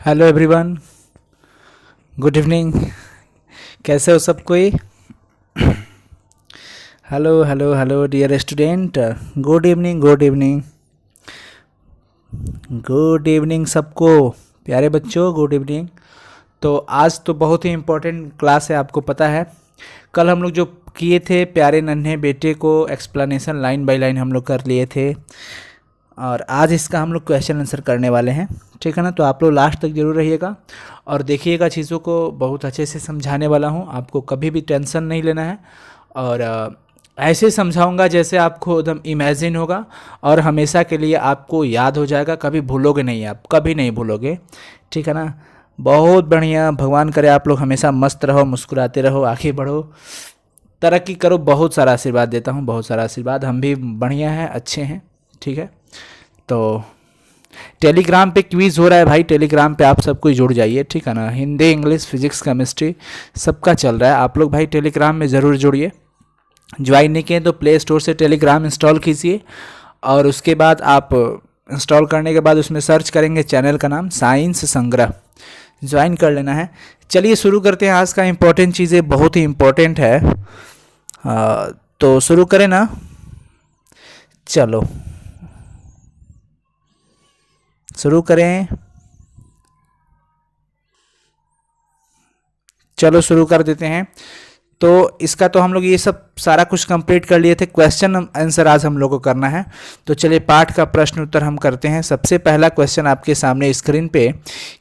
Hello everyone, good evening. कैसे हो सब कोई? Hello hello hello dear student, good evening good evening good evening सबको। प्यारे बच्चों, गुड इवनिंग। तो आज तो बहुत ही इम्पोर्टेंट क्लास है, आपको पता है। कल हम लोग जो किए थे प्यारे नन्हे बेटे को एक्सप्लेनेशन लाइन बाय लाइन हम लोग कर लिए थे, और आज इसका हम लोग क्वेश्चन आंसर करने वाले हैं। ठीक है ना? तो आप लोग लास्ट तक जरूर रहिएगा और देखिएगा, चीज़ों को बहुत अच्छे से समझाने वाला हूँ। आपको कभी भी टेंशन नहीं लेना है, और ऐसे समझाऊंगा जैसे आपको एकदम इमेजिन होगा और हमेशा के लिए आपको याद हो जाएगा। कभी भूलोगे नहीं, आप कभी नहीं भूलोगे। ठीक है ना? बहुत बढ़िया। भगवान करे आप लोग हमेशा मस्त रहो, मुस्कुराते रहो, आगे बढ़ो, तरक्की करो। बहुत सारा आशीर्वाद देता हूँ, बहुत सारा आशीर्वाद। हम भी बढ़िया हैं, अच्छे हैं। ठीक है? तो टेलीग्राम पे क्विज़ हो रहा है भाई, टेलीग्राम पे आप सब कोई जुड़ जाइए। ठीक है ना? हिंदी, इंग्लिश, फिजिक्स, केमिस्ट्री सबका चल रहा है। आप लोग भाई टेलीग्राम में ज़रूर जुड़िए। ज्वाइन नहीं किए तो प्ले स्टोर से टेलीग्राम इंस्टॉल कीजिए, और उसके बाद आप इंस्टॉल करने के बाद उसमें सर्च करेंगे चैनल का नाम साइंस संग्रह, ज्वाइन कर लेना है। चलिए शुरू करते हैं। आज का इम्पोर्टेंट चीज़ें बहुत ही इम्पोर्टेंट है, तो शुरू करें ना? चलो शुरू करें। चलो शुरू कर देते हैं। तो इसका तो हम लोग ये सब सारा कुछ कंप्लीट कर लिए थे। क्वेश्चन आंसर आज हम लोग को करना है। तो चलिए पाठ का प्रश्न उत्तर हम करते हैं। सबसे पहला क्वेश्चन आपके सामने स्क्रीन पे,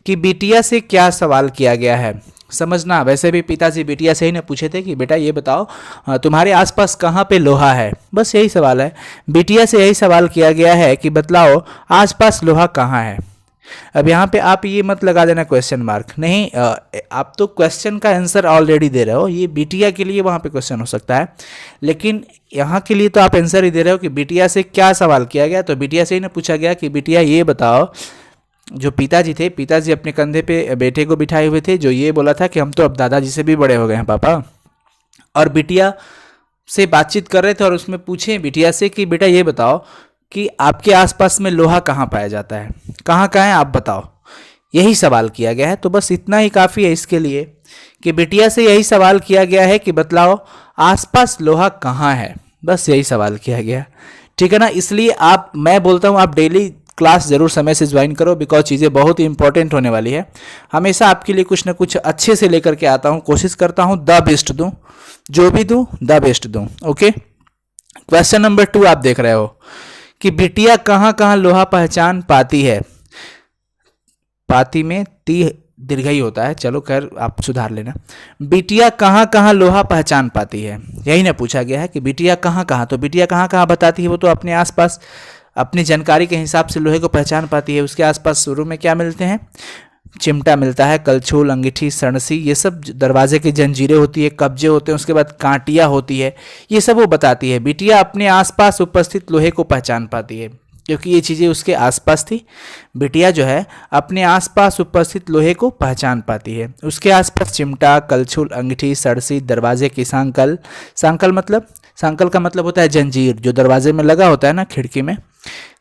कि बिटिया से क्या सवाल किया गया है। समझना, वैसे भी पिताजी बिटिया से ही ना पूछे थे कि बेटा ये बताओ तुम्हारे आसपास कहाँ पे लोहा है। बस यही सवाल है। बिटिया से यही सवाल किया गया है कि बतलाओ आसपास लोहा कहाँ है। अब यहाँ पे आप ये मत लगा देना क्वेश्चन मार्क, नहीं। आप तो क्वेश्चन का आंसर ऑलरेडी दे रहे हो। ये बिटिया के लिए वहाँ पे क्वेश्चन हो सकता है, लेकिन यहाँ के लिए तो आप आंसर ही दे रहे हो कि बिटिया से क्या सवाल किया गया। तो बिटिया से ही ना पूछा गया कि बिटिया ये बताओ, जो पिताजी थे, पिताजी अपने कंधे पे बेटे को बिठाए हुए थे, जो ये बोला था कि हम तो अब दादाजी से भी बड़े हो गए हैं पापा, और बिटिया से बातचीत कर रहे थे, और उसमें पूछे बिटिया से कि बेटा ये बताओ कि आपके आसपास में लोहा कहाँ पाया जाता है, कहाँ कहाँ है आप बताओ। यही सवाल किया गया है। तो बस इतना ही काफ़ी है इसके लिए, कि बिटिया से यही सवाल किया गया है कि बतलाओ आसपास लोहा कहाँ है। बस यही सवाल किया गया। ठीक है ना? इसलिए मैं बोलता हूँ आप डेली क्लास ज़रूर समय से ज्वाइन करो, बिकॉज चीज़ें बहुत ही इंपॉर्टेंट होने वाली है। हमेशा आपके लिए कुछ ना कुछ अच्छे से लेकर के आता हूँ, कोशिश करता हूँ द बेस्ट दूँ, जो भी दूँ द बेस्ट दूँ। ओके, क्वेश्चन नंबर 2 आप देख रहे हो कि बिटिया कहाँ कहाँ लोहा पहचान पाती है। पाती में ती दीर्घई होता है, चलो खैर आप सुधार लेना। बिटिया कहाँ कहाँ लोहा पहचान पाती है, यही ना पूछा गया है कि बिटिया कहाँ कहाँ। तो बिटिया कहाँ कहाँ बताती है, वो तो अपने आसपास अपनी जानकारी के हिसाब से लोहे को पहचान पाती है। उसके आसपास शुरू में क्या मिलते हैं? चिमटा मिलता है, कलछुल, अंगीठी, सणसी, ये सब दरवाजे की जंजीरें होती है, कब्जे होते हैं, उसके बाद कांटियाँ होती है, ये सब वो बताती है। बिटिया अपने आसपास उपस्थित लोहे को पहचान पाती है, क्योंकि ये चीज़ें उसके आसपास थी। बिटिया जो है अपने आसपास उपस्थित लोहे को पहचान पाती है। उसके आसपास चिमटा, कलछुल, अंगीठी, सड़सी, दरवाजे की सांकल। सांकल का मतलब होता है जंजीर, जो दरवाजे में लगा होता है ना, खिड़की में।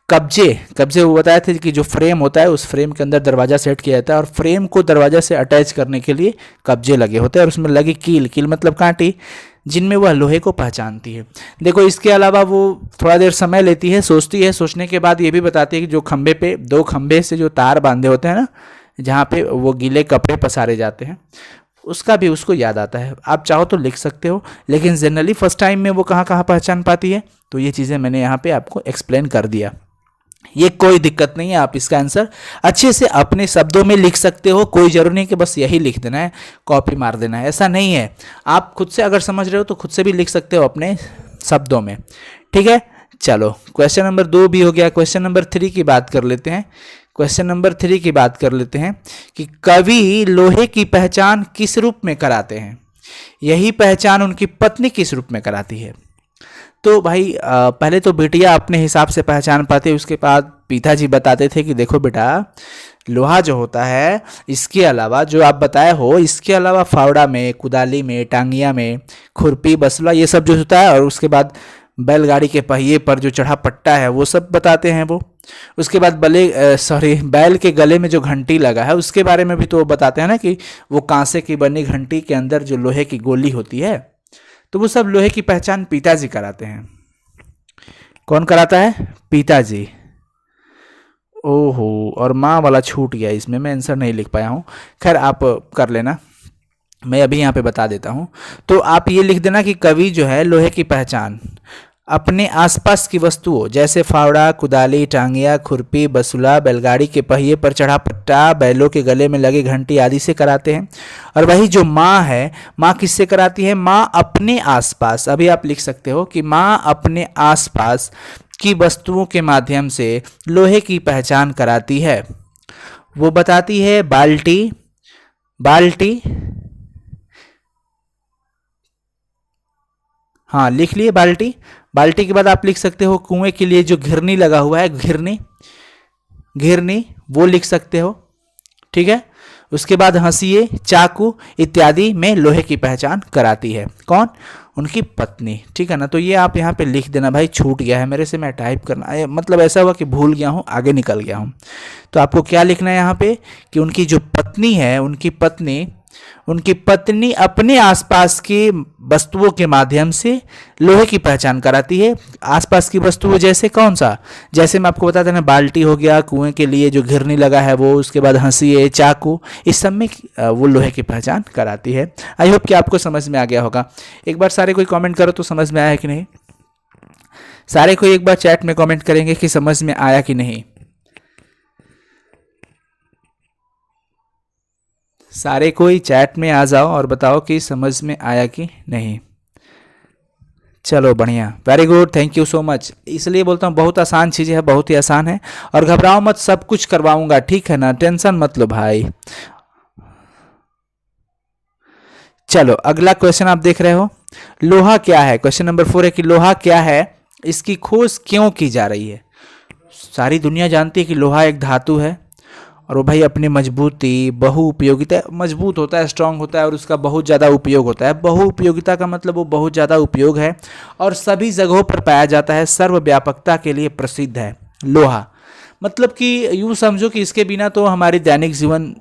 कब्जे, कब्जे वो बताए थे कि जो फ्रेम होता है, उस फ्रेम के अंदर दरवाज़ा सेट किया जाता है, और फ्रेम को दरवाजा से अटैच करने के लिए कब्जे लगे होते हैं, और उसमें लगी कील, कील मतलब कांटी, जिनमें वह लोहे को पहचानती है। देखो, इसके अलावा वो थोड़ा देर समय लेती है, सोचती है, सोचने के बाद ये भी बताती है कि जो खंभे पे, 2 खंभे से जो तार बांधे होते हैं ना, जहाँ पे वो गीले कपड़े पसारे जाते हैं, उसका भी उसको याद आता है। आप चाहो तो लिख सकते हो, लेकिन जनरली फर्स्ट टाइम में वो कहाँ कहाँ पहचान पाती है, तो ये चीज़ें मैंने यहाँ पे आपको एक्सप्लेन कर दिया। ये कोई दिक्कत नहीं है, आप इसका आंसर अच्छे से अपने शब्दों में लिख सकते हो। कोई जरूरी नहीं कि बस यही लिख देना है, कॉपी मार देना है, ऐसा नहीं है। आप खुद से अगर समझ रहे हो तो खुद से भी लिख सकते हो अपने शब्दों में। ठीक है? चलो क्वेश्चन नंबर 2 भी हो गया। क्वेश्चन नंबर 3 की बात कर लेते हैं। क्वेश्चन नंबर 3 की बात कर लेते हैं कि कवि लोहे की पहचान किस रूप में कराते हैं। यही पहचान उनकी पत्नी किस रूप में कराती है। तो भाई पहले तो बिटिया अपने हिसाब से पहचान पाती है, उसके बाद पिताजी बताते थे कि देखो बेटा, लोहा जो होता है, इसके अलावा जो आप बताए हो, इसके अलावा फावड़ा में, कुदाली में, टांगिया में, खुरपी, बसला, ये सब जो होता है, और उसके बाद बैलगाड़ी के पहिए पर जो चढ़ा पट्टा है वो सब बताते हैं वो। उसके बाद बैल के गले में जो घंटी लगा है उसके बारे में भी तो वो बताते हैं ना, कि वो कांसे की बनी घंटी के अंदर जो लोहे की गोली होती है, तो वो सब लोहे की पहचान पिताजी कराते हैं। कौन कराता है? पिताजी। ओहो, और माँ वाला छूट गया, इसमें मैं आंसर नहीं लिख पाया हूँ। खैर आप कर लेना, मैं अभी यहाँ पे बता देता हूँ। तो आप ये लिख देना कि कवि जो है लोहे की पहचान अपने आसपास की वस्तुओं जैसे फावड़ा, कुदाली, टांगिया, खुरपी, बसुला, बैलगाड़ी के पहिए पर चढ़ा पट्टा, बैलों के गले में लगे घंटी आदि से कराते हैं। और वही जो माँ है, माँ किससे कराती है? माँ अपने आसपास, अभी आप लिख सकते हो कि माँ अपने आसपास की वस्तुओं के माध्यम से लोहे की पहचान कराती है। वो बताती है बाल्टी, बाल्टी, हाँ लिख लिए बाल्टी। बाल्टी के बाद आप लिख सकते हो कुएं के लिए जो घिरनी लगा हुआ है, घिरनी, घिरनी वो लिख सकते हो, ठीक है। उसके बाद हंसिए, चाकू इत्यादि में लोहे की पहचान कराती है। कौन? उनकी पत्नी, ठीक है ना। तो ये आप यहाँ पे लिख देना भाई, छूट गया है मेरे से, मैं टाइप करना मतलब ऐसा हुआ कि भूल गया हूँ, आगे निकल गया हूँ। तो आपको क्या लिखना है यहाँ पे कि उनकी जो पत्नी है, उनकी पत्नी अपने आसपास की वस्तुओं के माध्यम से लोहे की पहचान कराती है। आसपास की वस्तुओं जैसे कौन सा? जैसे मैं आपको बताता ना, बाल्टी हो गया, कुएं के लिए जो घिरनी लगा है वो, उसके बाद हंसिए, चाकू, इस सब में वो लोहे की पहचान कराती है। आई होप कि आपको समझ में आ गया होगा। एक बार सारे कोई कमेंट करो तो समझ में आया कि नहीं। सारे कोई एक बार चैट में कमेंट करेंगे कि समझ में आया कि नहीं। सारे कोई चैट में आ जाओ और बताओ कि समझ में आया कि नहीं। चलो बढ़िया, very good, thank you so much. इसलिए बोलता हूँ बहुत आसान चीज़ें है, बहुत ही आसान है। और घबराओ मत, सब कुछ करवाऊंगा, ठीक है ना, टेंशन मत लो भाई। चलो अगला क्वेश्चन आप देख रहे हो, लोहा क्या है। क्वेश्चन नंबर 4 है कि लोहा क्या है, इसकी खोज क्यों की जा रही है। सारी दुनिया जानती है कि लोहा एक धातु है और वो भाई अपनी मजबूती, बहुउपयोगिता, मजबूत होता है, स्ट्रांग होता है और उसका बहुत ज़्यादा उपयोग होता है। बहुउपयोगिता का मतलब वो बहुत ज़्यादा उपयोग है और सभी जगहों पर पाया जाता है, सर्वव्यापकता के लिए प्रसिद्ध है लोहा। मतलब कि यूँ समझो कि इसके बिना तो हमारी दैनिक जीवन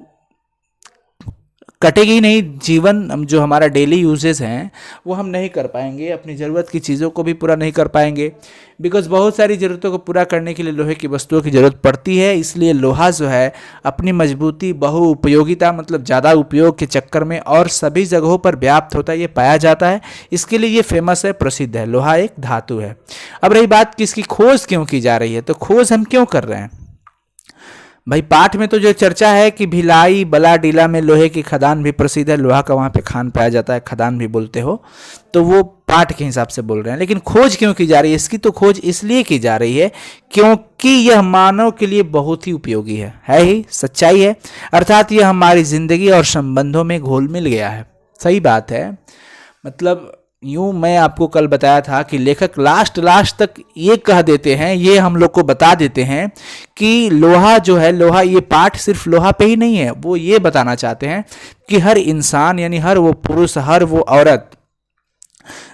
कटेगी ही नहीं। जीवन जो हमारा डेली यूजेस हैं वो हम नहीं कर पाएंगे, अपनी ज़रूरत की चीज़ों को भी पूरा नहीं कर पाएंगे, बिकॉज बहुत सारी ज़रूरतों को पूरा करने के लिए लोहे की वस्तुओं की ज़रूरत पड़ती है। इसलिए लोहा जो है अपनी मजबूती, बहुउपयोगिता मतलब ज़्यादा उपयोग के चक्कर में और सभी जगहों पर व्याप्त होता है, ये पाया जाता है, इसके लिए ये फेमस है, प्रसिद्ध है। लोहा एक धातु है। अब रही बात कि इसकी खोज क्यों की जा रही है, तो खोज हम क्यों कर रहे हैं भाई। पाठ में तो जो चर्चा है कि भिलाई बलाडीला में लोहे की खदान भी प्रसिद्ध है, लोहा का वहाँ पे खान पाया जाता है, खदान भी बोलते हो, तो वो पाठ के हिसाब से बोल रहे हैं। लेकिन खोज क्यों की जा रही है, इसकी तो खोज इसलिए की जा रही है क्योंकि यह मानव के लिए बहुत ही उपयोगी है ही, सच्चाई है। अर्थात यह हमारी जिंदगी और संबंधों में घुल मिल गया है। सही बात है। मतलब यूँ मैं आपको कल बताया था कि लेखक लास्ट तक ये कह देते हैं, ये हम लोग को बता देते हैं कि लोहा जो है, लोहा, ये पाठ सिर्फ लोहा पे ही नहीं है, वो ये बताना चाहते हैं कि हर इंसान यानी हर वो पुरुष, हर वो औरत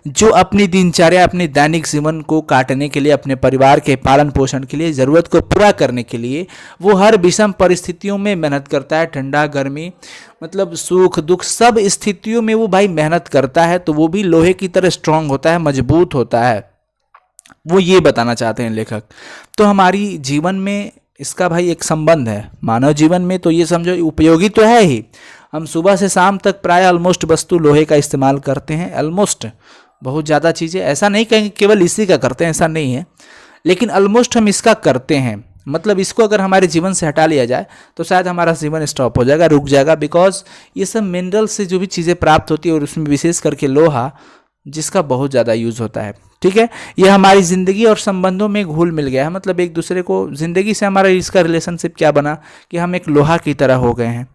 जो अपनी दिनचर्या, अपनी दैनिक जीवन को काटने के लिए, अपने परिवार के पालन पोषण के लिए, ज़रूरत को पूरा करने के लिए वो हर विषम परिस्थितियों में मेहनत करता है। ठंडा, गर्मी, मतलब सुख दुख, सब स्थितियों में वो भाई मेहनत करता है, तो वो भी लोहे की तरह स्ट्रांग होता है, मजबूत होता है। वो ये बताना चाहते हैं लेखक। तो हमारी जीवन में इसका भाई एक संबंध है। मानव जीवन में तो ये समझो उपयोगी तो है ही, हम सुबह से शाम तक प्राय ऑलमोस्ट वस्तु लोहे का इस्तेमाल करते हैं। ऑलमोस्ट बहुत ज़्यादा चीज़ें, ऐसा नहीं कहेंगे केवल इसी का करते हैं, ऐसा नहीं है, लेकिन ऑलमोस्ट हम इसका करते हैं। मतलब इसको अगर हमारे जीवन से हटा लिया जाए तो शायद हमारा जीवन स्टॉप हो जाएगा, रुक जाएगा, बिकॉज ये सब मिनरल से जो भी चीज़ें प्राप्त होती है और उसमें विशेष करके लोहा जिसका बहुत ज़्यादा यूज़ होता है, ठीक है। यह हमारी ज़िंदगी और संबंधों में घुल मिल गया है। मतलब एक दूसरे को, ज़िंदगी से हमारा इसका रिलेशनशिप क्या बना कि हम एक लोहा की तरह हो गए हैं।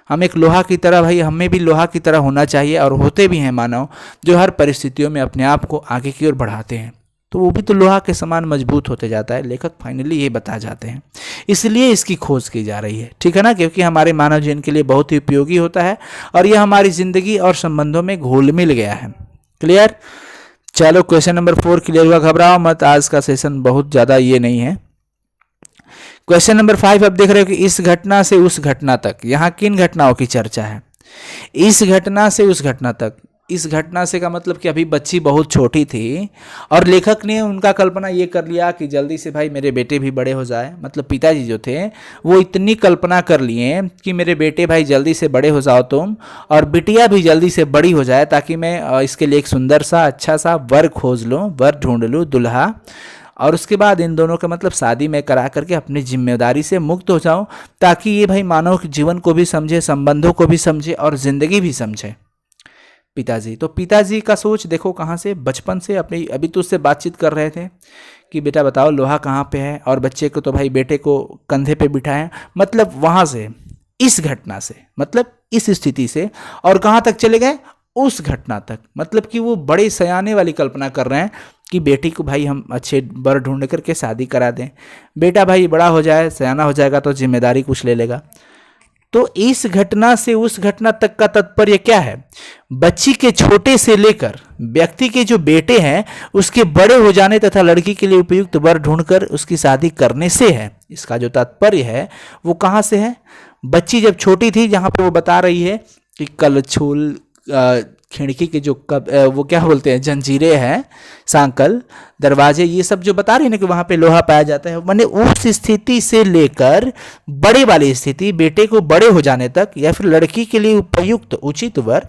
हम एक लोहा की तरह, भाई हमें भी लोहा की तरह होना चाहिए, और होते भी हैं मानव, जो हर परिस्थितियों में अपने आप को आगे की ओर बढ़ाते हैं, तो वो भी तो लोहा के समान मजबूत होते जाता है। लेखक फाइनली ये बता जाते हैं, इसलिए इसकी खोज की जा रही है, ठीक है ना, क्योंकि हमारे मानव जीवन के लिए बहुत ही उपयोगी होता है और यह हमारी ज़िंदगी और संबंधों में घुल मिल गया है। क्लियर। चलो क्वेश्चन नंबर 4 क्लियर हुआ, घबराओ मत, आज का सेशन बहुत ज़्यादा ये नहीं है। क्वेश्चन नंबर 5 अब देख रहे हो कि इस घटना से उस घटना तक, यहाँ किन घटनाओं की चर्चा है? इस घटना से उस घटना तक। इस घटना से का मतलब कि अभी बच्ची बहुत छोटी थी और लेखक ने उनका कल्पना ये कर लिया कि जल्दी से भाई मेरे बेटे भी बड़े हो जाए, मतलब पिताजी जो थे वो इतनी कल्पना कर लिए कि मेरे बेटे भाई जल्दी से बड़े हो जाओ तुम, और बिटिया भी जल्दी से बड़ी हो जाए, ताकि मैं इसके लिए एक सुंदर सा अच्छा सा वर खोज लूँ, वर ढूंढ लूँ दुल्हा, और उसके बाद इन दोनों का मतलब शादी में करा करके अपनी जिम्मेदारी से मुक्त हो जाऊं, ताकि ये भाई मानव जीवन को भी समझे, संबंधों को भी समझे और जिंदगी भी समझे पिताजी। तो पिताजी का सोच देखो कहाँ से, बचपन से अपनी, अभी तो उससे बातचीत कर रहे थे कि बेटा बताओ लोहा कहाँ पे है, और बच्चे को तो भाई बेटे को कंधे पे बिठाएं, मतलब वहाँ से, इस घटना से, मतलब इस स्थिति से, और कहाँ तक चले गए, उस घटना तक, मतलब कि वो बड़े सयाने वाली कल्पना कर रहे हैं कि बेटी को भाई हम अच्छे बर ढूंढ करके शादी करा दें, बेटा भाई बड़ा हो जाए, सयाना हो जाएगा तो जिम्मेदारी कुछ ले लेगा। तो इस घटना से उस घटना तक का तात्पर्य क्या है? बच्ची के छोटे से लेकर व्यक्ति के जो बेटे हैं उसके बड़े हो जाने तथा लड़की के लिए उपयुक्त वर ढूंढकर उसकी शादी करने से है। इसका जो तात्पर्य है वो कहाँ से है? बच्ची जब छोटी थी, जहाँ पे वो बता रही है कि कलछुल, खिड़की के जो वो क्या बोलते हैं, जंजीरें हैं, सांकल, दरवाजे, ये सब जो बता रही है ना कि वहाँ पे लोहा पाया जाता है, मैंने उस स्थिति से लेकर बड़े वाली स्थिति, बेटे को बड़े हो जाने तक, या फिर लड़की के लिए उपयुक्त उचित वर,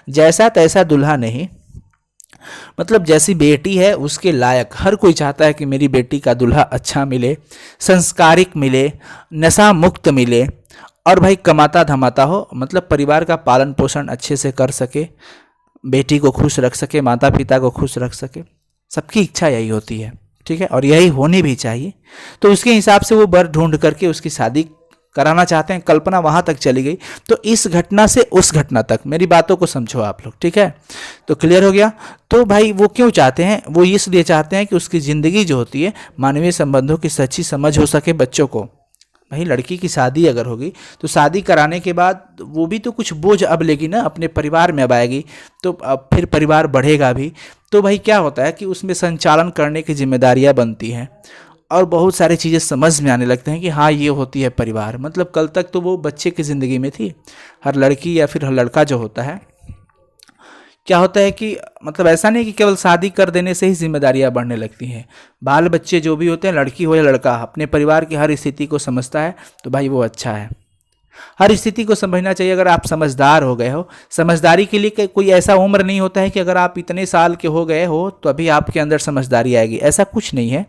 जैसा तैसा दुल्हा नहीं, मतलब जैसी बेटी है उसके लायक, हर कोई चाहता है कि मेरी बेटी का दुल्हा अच्छा मिले, संस्कारिक मिले, नशा मुक्त मिले, और भाई कमाता धमाता हो, मतलब परिवार का पालन पोषण अच्छे से कर सके, बेटी को खुश रख सके, माता पिता को खुश रख सके। सबकी इच्छा यही होती है, ठीक है, और यही होनी भी चाहिए। तो उसके हिसाब से वो वर ढूंढ करके उसकी शादी कराना चाहते हैं, कल्पना वहाँ तक चली गई। तो इस घटना से उस घटना तक, मेरी बातों को समझो आप लोग, ठीक है, तो क्लियर हो गया। तो भाई वो क्यों चाहते हैं? वो इसलिए चाहते हैं कि उसकी ज़िंदगी जो होती है मानवीय संबंधों की सच्ची समझ हो सके बच्चों को। भाई लड़की की शादी अगर होगी तो शादी कराने के बाद वो भी तो कुछ बोझ अब लेगी ना, अपने परिवार में अब आएगी, तो अब फिर परिवार बढ़ेगा भी, तो भाई क्या होता है कि उसमें संचालन करने की जिम्मेदारियां बनती हैं, और बहुत सारी चीज़ें समझ में आने लगते हैं कि हाँ ये होती है परिवार। मतलब कल तक तो वो बच्चे की ज़िंदगी में थी, हर लड़की या फिर हर लड़का जो होता है, क्या होता है कि मतलब ऐसा नहीं कि केवल शादी कर देने से ही जिम्मेदारियां बढ़ने लगती हैं। बाल बच्चे जो भी होते हैं, लड़की हो या लड़का, अपने परिवार की हर स्थिति को समझता है तो भाई वो अच्छा है। हर स्थिति को समझना चाहिए। अगर आप समझदार हो गए हो, समझदारी के लिए कोई ऐसा उम्र नहीं होता है कि अगर आप इतने साल के हो गए हो तो अभी आपके अंदर समझदारी आएगी, ऐसा कुछ नहीं है।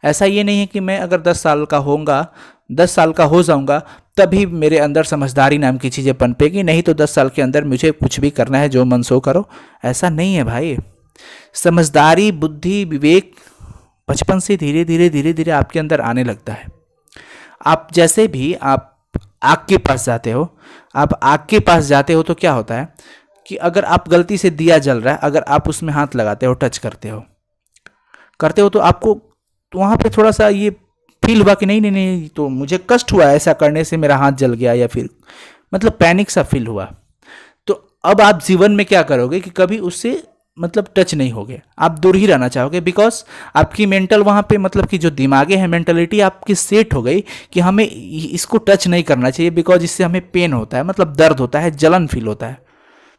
ऐसा ये नहीं है कि मैं अगर 10 साल का होऊंगा, 10 साल का हो जाऊंगा तभी मेरे अंदर समझदारी नाम की चीज़ें पनपेगी, नहीं तो 10 साल के अंदर मुझे कुछ भी करना है, जो मन सो करो, ऐसा नहीं है भाई। समझदारी, बुद्धि, विवेक बचपन से धीरे धीरे धीरे धीरे आपके अंदर आने लगता है। आप जैसे भी आप आग के पास जाते हो, आप आग के पास जाते हो तो क्या होता है कि अगर आप गलती से दिया जल रहा है, अगर आप उसमें हाथ लगाते हो, टच करते हो तो आपको तो वहाँ पे थोड़ा सा ये फील हुआ कि नहीं नहीं नहीं, तो मुझे कष्ट हुआ ऐसा करने से, मेरा हाथ जल गया, या फिर मतलब पैनिक सा फील हुआ। तो अब आप जीवन में क्या करोगे कि कभी उससे मतलब टच नहीं होगे, आप दूर ही रहना चाहोगे, बिकॉज आपकी मेंटल वहाँ पे मतलब कि जो दिमागे है, मेंटलिटी आपकी सेट हो गई कि हमें इसको टच नहीं करना चाहिए, बिकॉज इससे हमें पेन होता है, मतलब दर्द होता है, जलन फील होता है।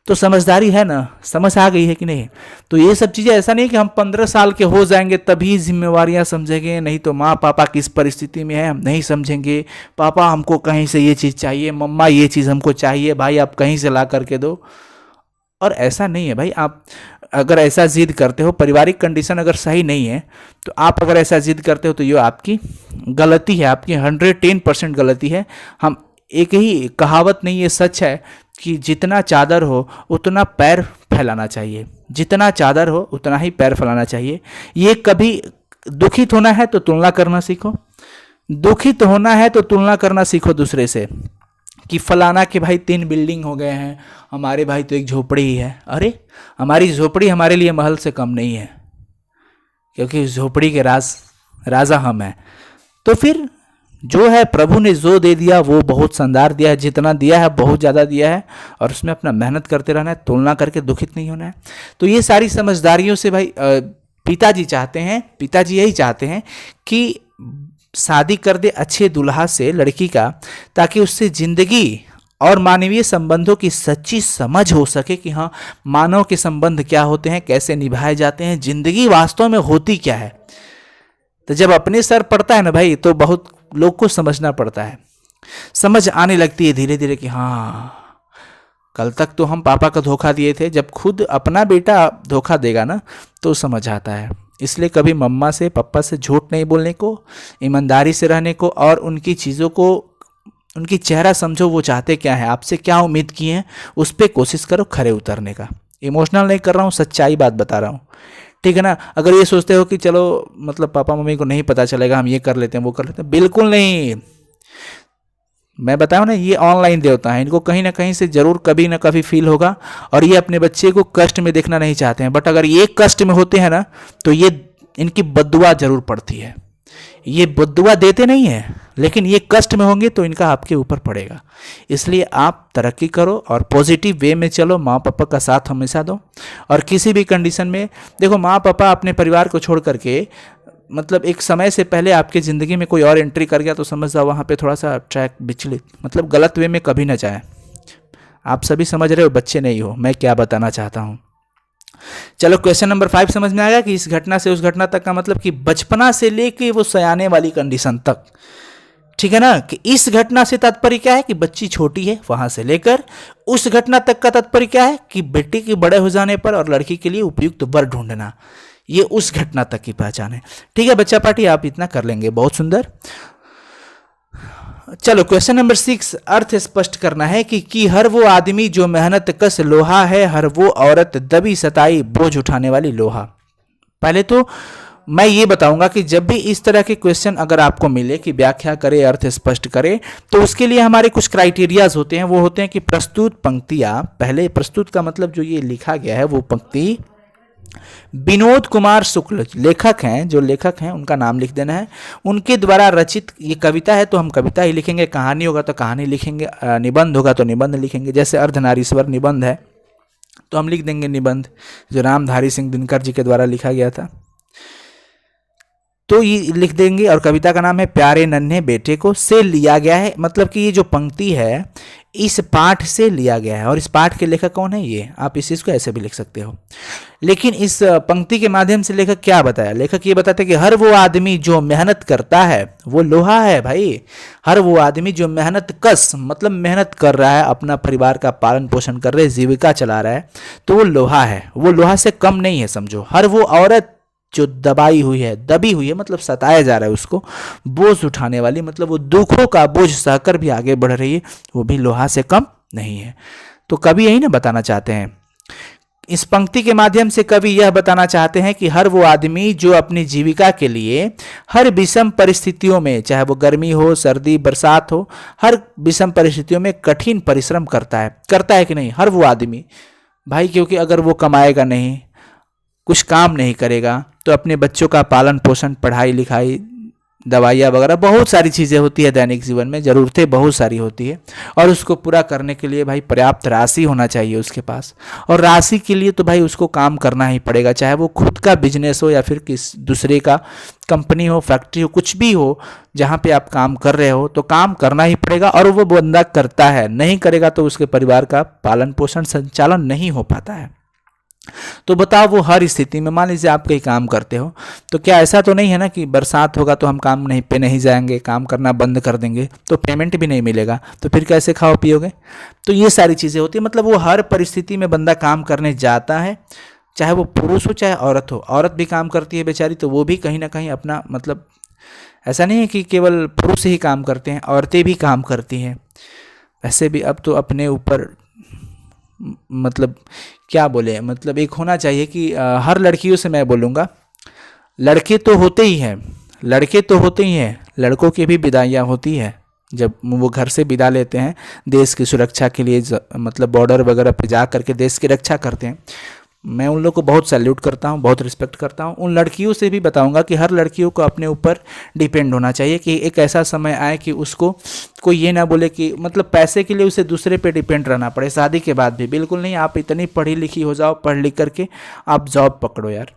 तो समझदारी है ना, समझ आ गई है कि नहीं? तो ये सब चीज़ें ऐसा नहीं कि हम 15 साल के हो जाएंगे तभी जिम्मेवारियां समझेंगे, नहीं तो माँ पापा किस परिस्थिति में है हम नहीं समझेंगे, पापा हमको कहीं से ये चीज़ चाहिए, मम्मा ये चीज़ हमको चाहिए, भाई आप कहीं से ला करके दो। और ऐसा नहीं है भाई। आप अगर ऐसा जिद करते हो, पारिवारिक कंडीशन अगर सही नहीं है तो आप अगर ऐसा जिद करते हो तो ये आपकी गलती है, आपकी 110% गलती है। हम एक ही कहावत नहीं, ये सच है कि जितना चादर हो उतना पैर फैलाना चाहिए, जितना चादर हो उतना ही पैर फैलाना चाहिए। ये कभी दुखित होना है तो तुलना करना सीखो, दुखित होना है तो तुलना करना सीखो दूसरे से, कि फलाना के भाई 3 बिल्डिंग हो गए हैं, हमारे भाई तो एक झोपड़ी ही है। अरे हमारी झोपड़ी हमारे लिए महल से कम नहीं है, क्योंकि झोपड़ी के राजा हम हैं। तो फिर जो है प्रभु ने जो दे दिया वो बहुत शानदार दिया है, जितना दिया है बहुत ज़्यादा दिया है, और उसमें अपना मेहनत करते रहना है, तुलना करके दुखित नहीं होना है। तो ये सारी समझदारियों से भाई पिताजी चाहते हैं, पिताजी यही चाहते हैं कि शादी कर दे अच्छे दुल्हा से लड़की का, ताकि उससे जिंदगी और मानवीय संबंधों की सच्ची समझ हो सके कि हाँ, मानव के संबंध क्या होते हैं, कैसे निभाए जाते हैं, जिंदगी वास्तव में होती क्या है। तो जब अपने सर पड़ता है ना भाई, तो बहुत लोग को समझना पड़ता है, समझ आने लगती है धीरे धीरे कि हाँ, कल तक तो हम पापा का धोखा दिए थे, जब खुद अपना बेटा धोखा देगा ना तो समझ आता है। इसलिए कभी मम्मा से पापा से झूठ नहीं बोलने को, ईमानदारी से रहने को, और उनकी चीज़ों को, उनकी चेहरा समझो, वो चाहते क्या है, आपसे क्या उम्मीद किए हैं, उस पर कोशिश करो खरे उतरने का। इमोशनल नहीं कर रहा हूँ, सच्चाई बात बता रहा हूँ, ठीक है ना। अगर ये सोचते हो कि चलो मतलब पापा मम्मी को नहीं पता चलेगा, हम ये कर लेते हैं वो कर लेते हैं, बिल्कुल नहीं। मैं बताऊँ ना, ये ऑनलाइन देवता है, इनको कहीं ना कहीं से जरूर कभी ना कभी फील होगा, और ये अपने बच्चे को कष्ट में देखना नहीं चाहते हैं। बट अगर ये कष्ट में होते हैं ना, तो ये इनकी बद्दुआ जरूर पड़ती है। ये बद्दुआ देते नहीं है, लेकिन ये कष्ट में होंगे तो इनका आपके ऊपर पड़ेगा। इसलिए आप तरक्की करो और पॉजिटिव वे में चलो, माँ पापा का साथ हमेशा दो, और किसी भी कंडीशन में देखो, माँ पापा अपने परिवार को छोड़ करके मतलब एक समय से पहले आपकी ज़िंदगी में कोई और एंट्री कर गया तो समझ जाओ वहाँ पे थोड़ा सा ट्रैक विचलित, मतलब गलत वे में कभी ना जाए। आप सभी समझ रहे हो, बच्चे नहीं हो, मैं क्या बताना चाहता हूँ। चलो क्वेश्चन नंबर 5 समझ में आ गया कि इस घटना से उस घटना तक का मतलब कि बचपना से लेके वो सयाने वाली कंडीशन तक, ठीक है ना। कि इस घटना से तात्पर्य क्या है कि बच्ची छोटी है, वहां से लेकर उस घटना तक का तात्पर्य क्या है कि बेटी के बड़े हो जाने पर और लड़की के लिए उपयुक्त वर ढूंढना, ये उस घटना तक की पहचान है। ठीक है बच्चा पार्टी, आप इतना कर लेंगे, बहुत सुंदर। चलो क्वेश्चन नंबर 6, अर्थ स्पष्ट करना है कि हर वो आदमी जो मेहनत कश लोहा है, हर वो औरत दबी सताई बोझ उठाने वाली लोहा। पहले तो मैं ये बताऊंगा कि जब भी इस तरह के क्वेश्चन अगर आपको मिले कि व्याख्या करे, अर्थ स्पष्ट करे, तो उसके लिए हमारे कुछ क्राइटेरियाज होते हैं। वो होते हैं कि प्रस्तुत पंक्तियां, पहले प्रस्तुत का मतलब जो ये लिखा गया है वो पंक्ति विनोद कुमार शुक्ल लेखक हैं, जो लेखक हैं उनका नाम लिख देना है, उनके द्वारा रचित ये कविता है तो हम कविता ही लिखेंगे, कहानी होगा तो कहानी लिखेंगे, निबंध होगा तो निबंध लिखेंगे। जैसे अर्धनारीश्वर निबंध है तो हम लिख देंगे निबंध, जो रामधारी सिंह दिनकर जी के द्वारा लिखा गया था, तो ये लिख देंगे। और कविता का नाम है प्यारे नन्हे बेटे को, से लिया गया है, मतलब कि ये जो पंक्ति है इस पाठ से लिया गया है। और इस पाठ के लेखक कौन है, ये आप इस चीज़ को ऐसे भी लिख सकते हो। लेकिन इस पंक्ति के माध्यम से लेखक क्या बताया, लेखक ये बताते हैं कि हर वो आदमी जो मेहनत करता है वो लोहा है भाई। हर वो आदमी जो मेहनत कश मतलब मेहनत कर रहा है, अपना परिवार का पालन पोषण कर रहे है, जीविका चला रहा है, तो वो लोहा है, वो लोहा से कम नहीं है समझो। हर वो औरत जो दबी हुई है मतलब सताया जा रहा है उसको, बोझ उठाने वाली मतलब वो दुखों का बोझ सहकर भी आगे बढ़ रही है, वो भी लोहा से कम नहीं है। तो कवि यही ना बताना चाहते हैं, इस पंक्ति के माध्यम से कवि यह बताना चाहते हैं कि हर वो आदमी जो अपनी जीविका के लिए हर विषम परिस्थितियों में, चाहे वो गर्मी हो, सर्दी, बरसात हो, हर विषम परिस्थितियों में कठिन परिश्रम करता है कि नहीं, हर वो आदमी भाई, क्योंकि अगर वो कमाएगा नहीं, कुछ काम नहीं करेगा, तो अपने बच्चों का पालन पोषण, पढ़ाई लिखाई, दवाइयाँ वगैरह बहुत सारी चीज़ें होती है दैनिक जीवन में, ज़रूरतें बहुत सारी होती है, और उसको पूरा करने के लिए भाई पर्याप्त राशि होना चाहिए उसके पास। और राशि के लिए तो भाई उसको काम करना ही पड़ेगा, चाहे वो खुद का बिजनेस हो या फिर किस दूसरे का कंपनी हो, फैक्ट्री हो, कुछ भी हो, जहाँ पे आप काम कर रहे हो तो काम करना ही पड़ेगा। और वो बंदा करता है, नहीं करेगा तो उसके परिवार का पालन पोषण संचालन नहीं हो पाता है। तो बताओ वो हर स्थिति में, मान लीजिए आप कहीं काम करते हो, तो क्या ऐसा तो नहीं है ना कि बरसात होगा तो हम काम नहीं जाएंगे, काम करना बंद कर देंगे, तो पेमेंट भी नहीं मिलेगा, तो फिर कैसे खाओ पियोगे। तो ये सारी चीज़ें होती है, मतलब वो हर परिस्थिति में बंदा काम करने जाता है, चाहे वो पुरुष हो चाहे औरत हो। औरत भी काम करती है बेचारी, तो वो भी कहीं ना कहीं अपना मतलब, ऐसा नहीं है कि केवल पुरुष ही काम करते हैं, औरतें भी काम करती हैं। वैसे भी अब तो अपने ऊपर मतलब क्या बोले, मतलब एक होना चाहिए कि हर लड़कियों से मैं बोलूँगा, लड़के तो होते ही हैं, लड़कों की भी विदाइयाँ होती है, जब वो घर से विदा लेते हैं देश की सुरक्षा के लिए, मतलब बॉर्डर वगैरह पे जा करके देश की रक्षा करते हैं। मैं उन लोग को बहुत सैल्यूट करता हूँ, बहुत रिस्पेक्ट करता हूँ। उन लड़कियों से भी बताऊँगा कि हर लड़कियों को अपने ऊपर डिपेंड होना चाहिए, कि एक ऐसा समय आए कि उसको कोई ये ना बोले कि मतलब पैसे के लिए उसे दूसरे पे डिपेंड रहना पड़े। शादी के बाद भी बिल्कुल नहीं। आप इतनी पढ़ी लिखी हो जाओ, पढ़ लिख करके आप जॉब पकड़ो यार,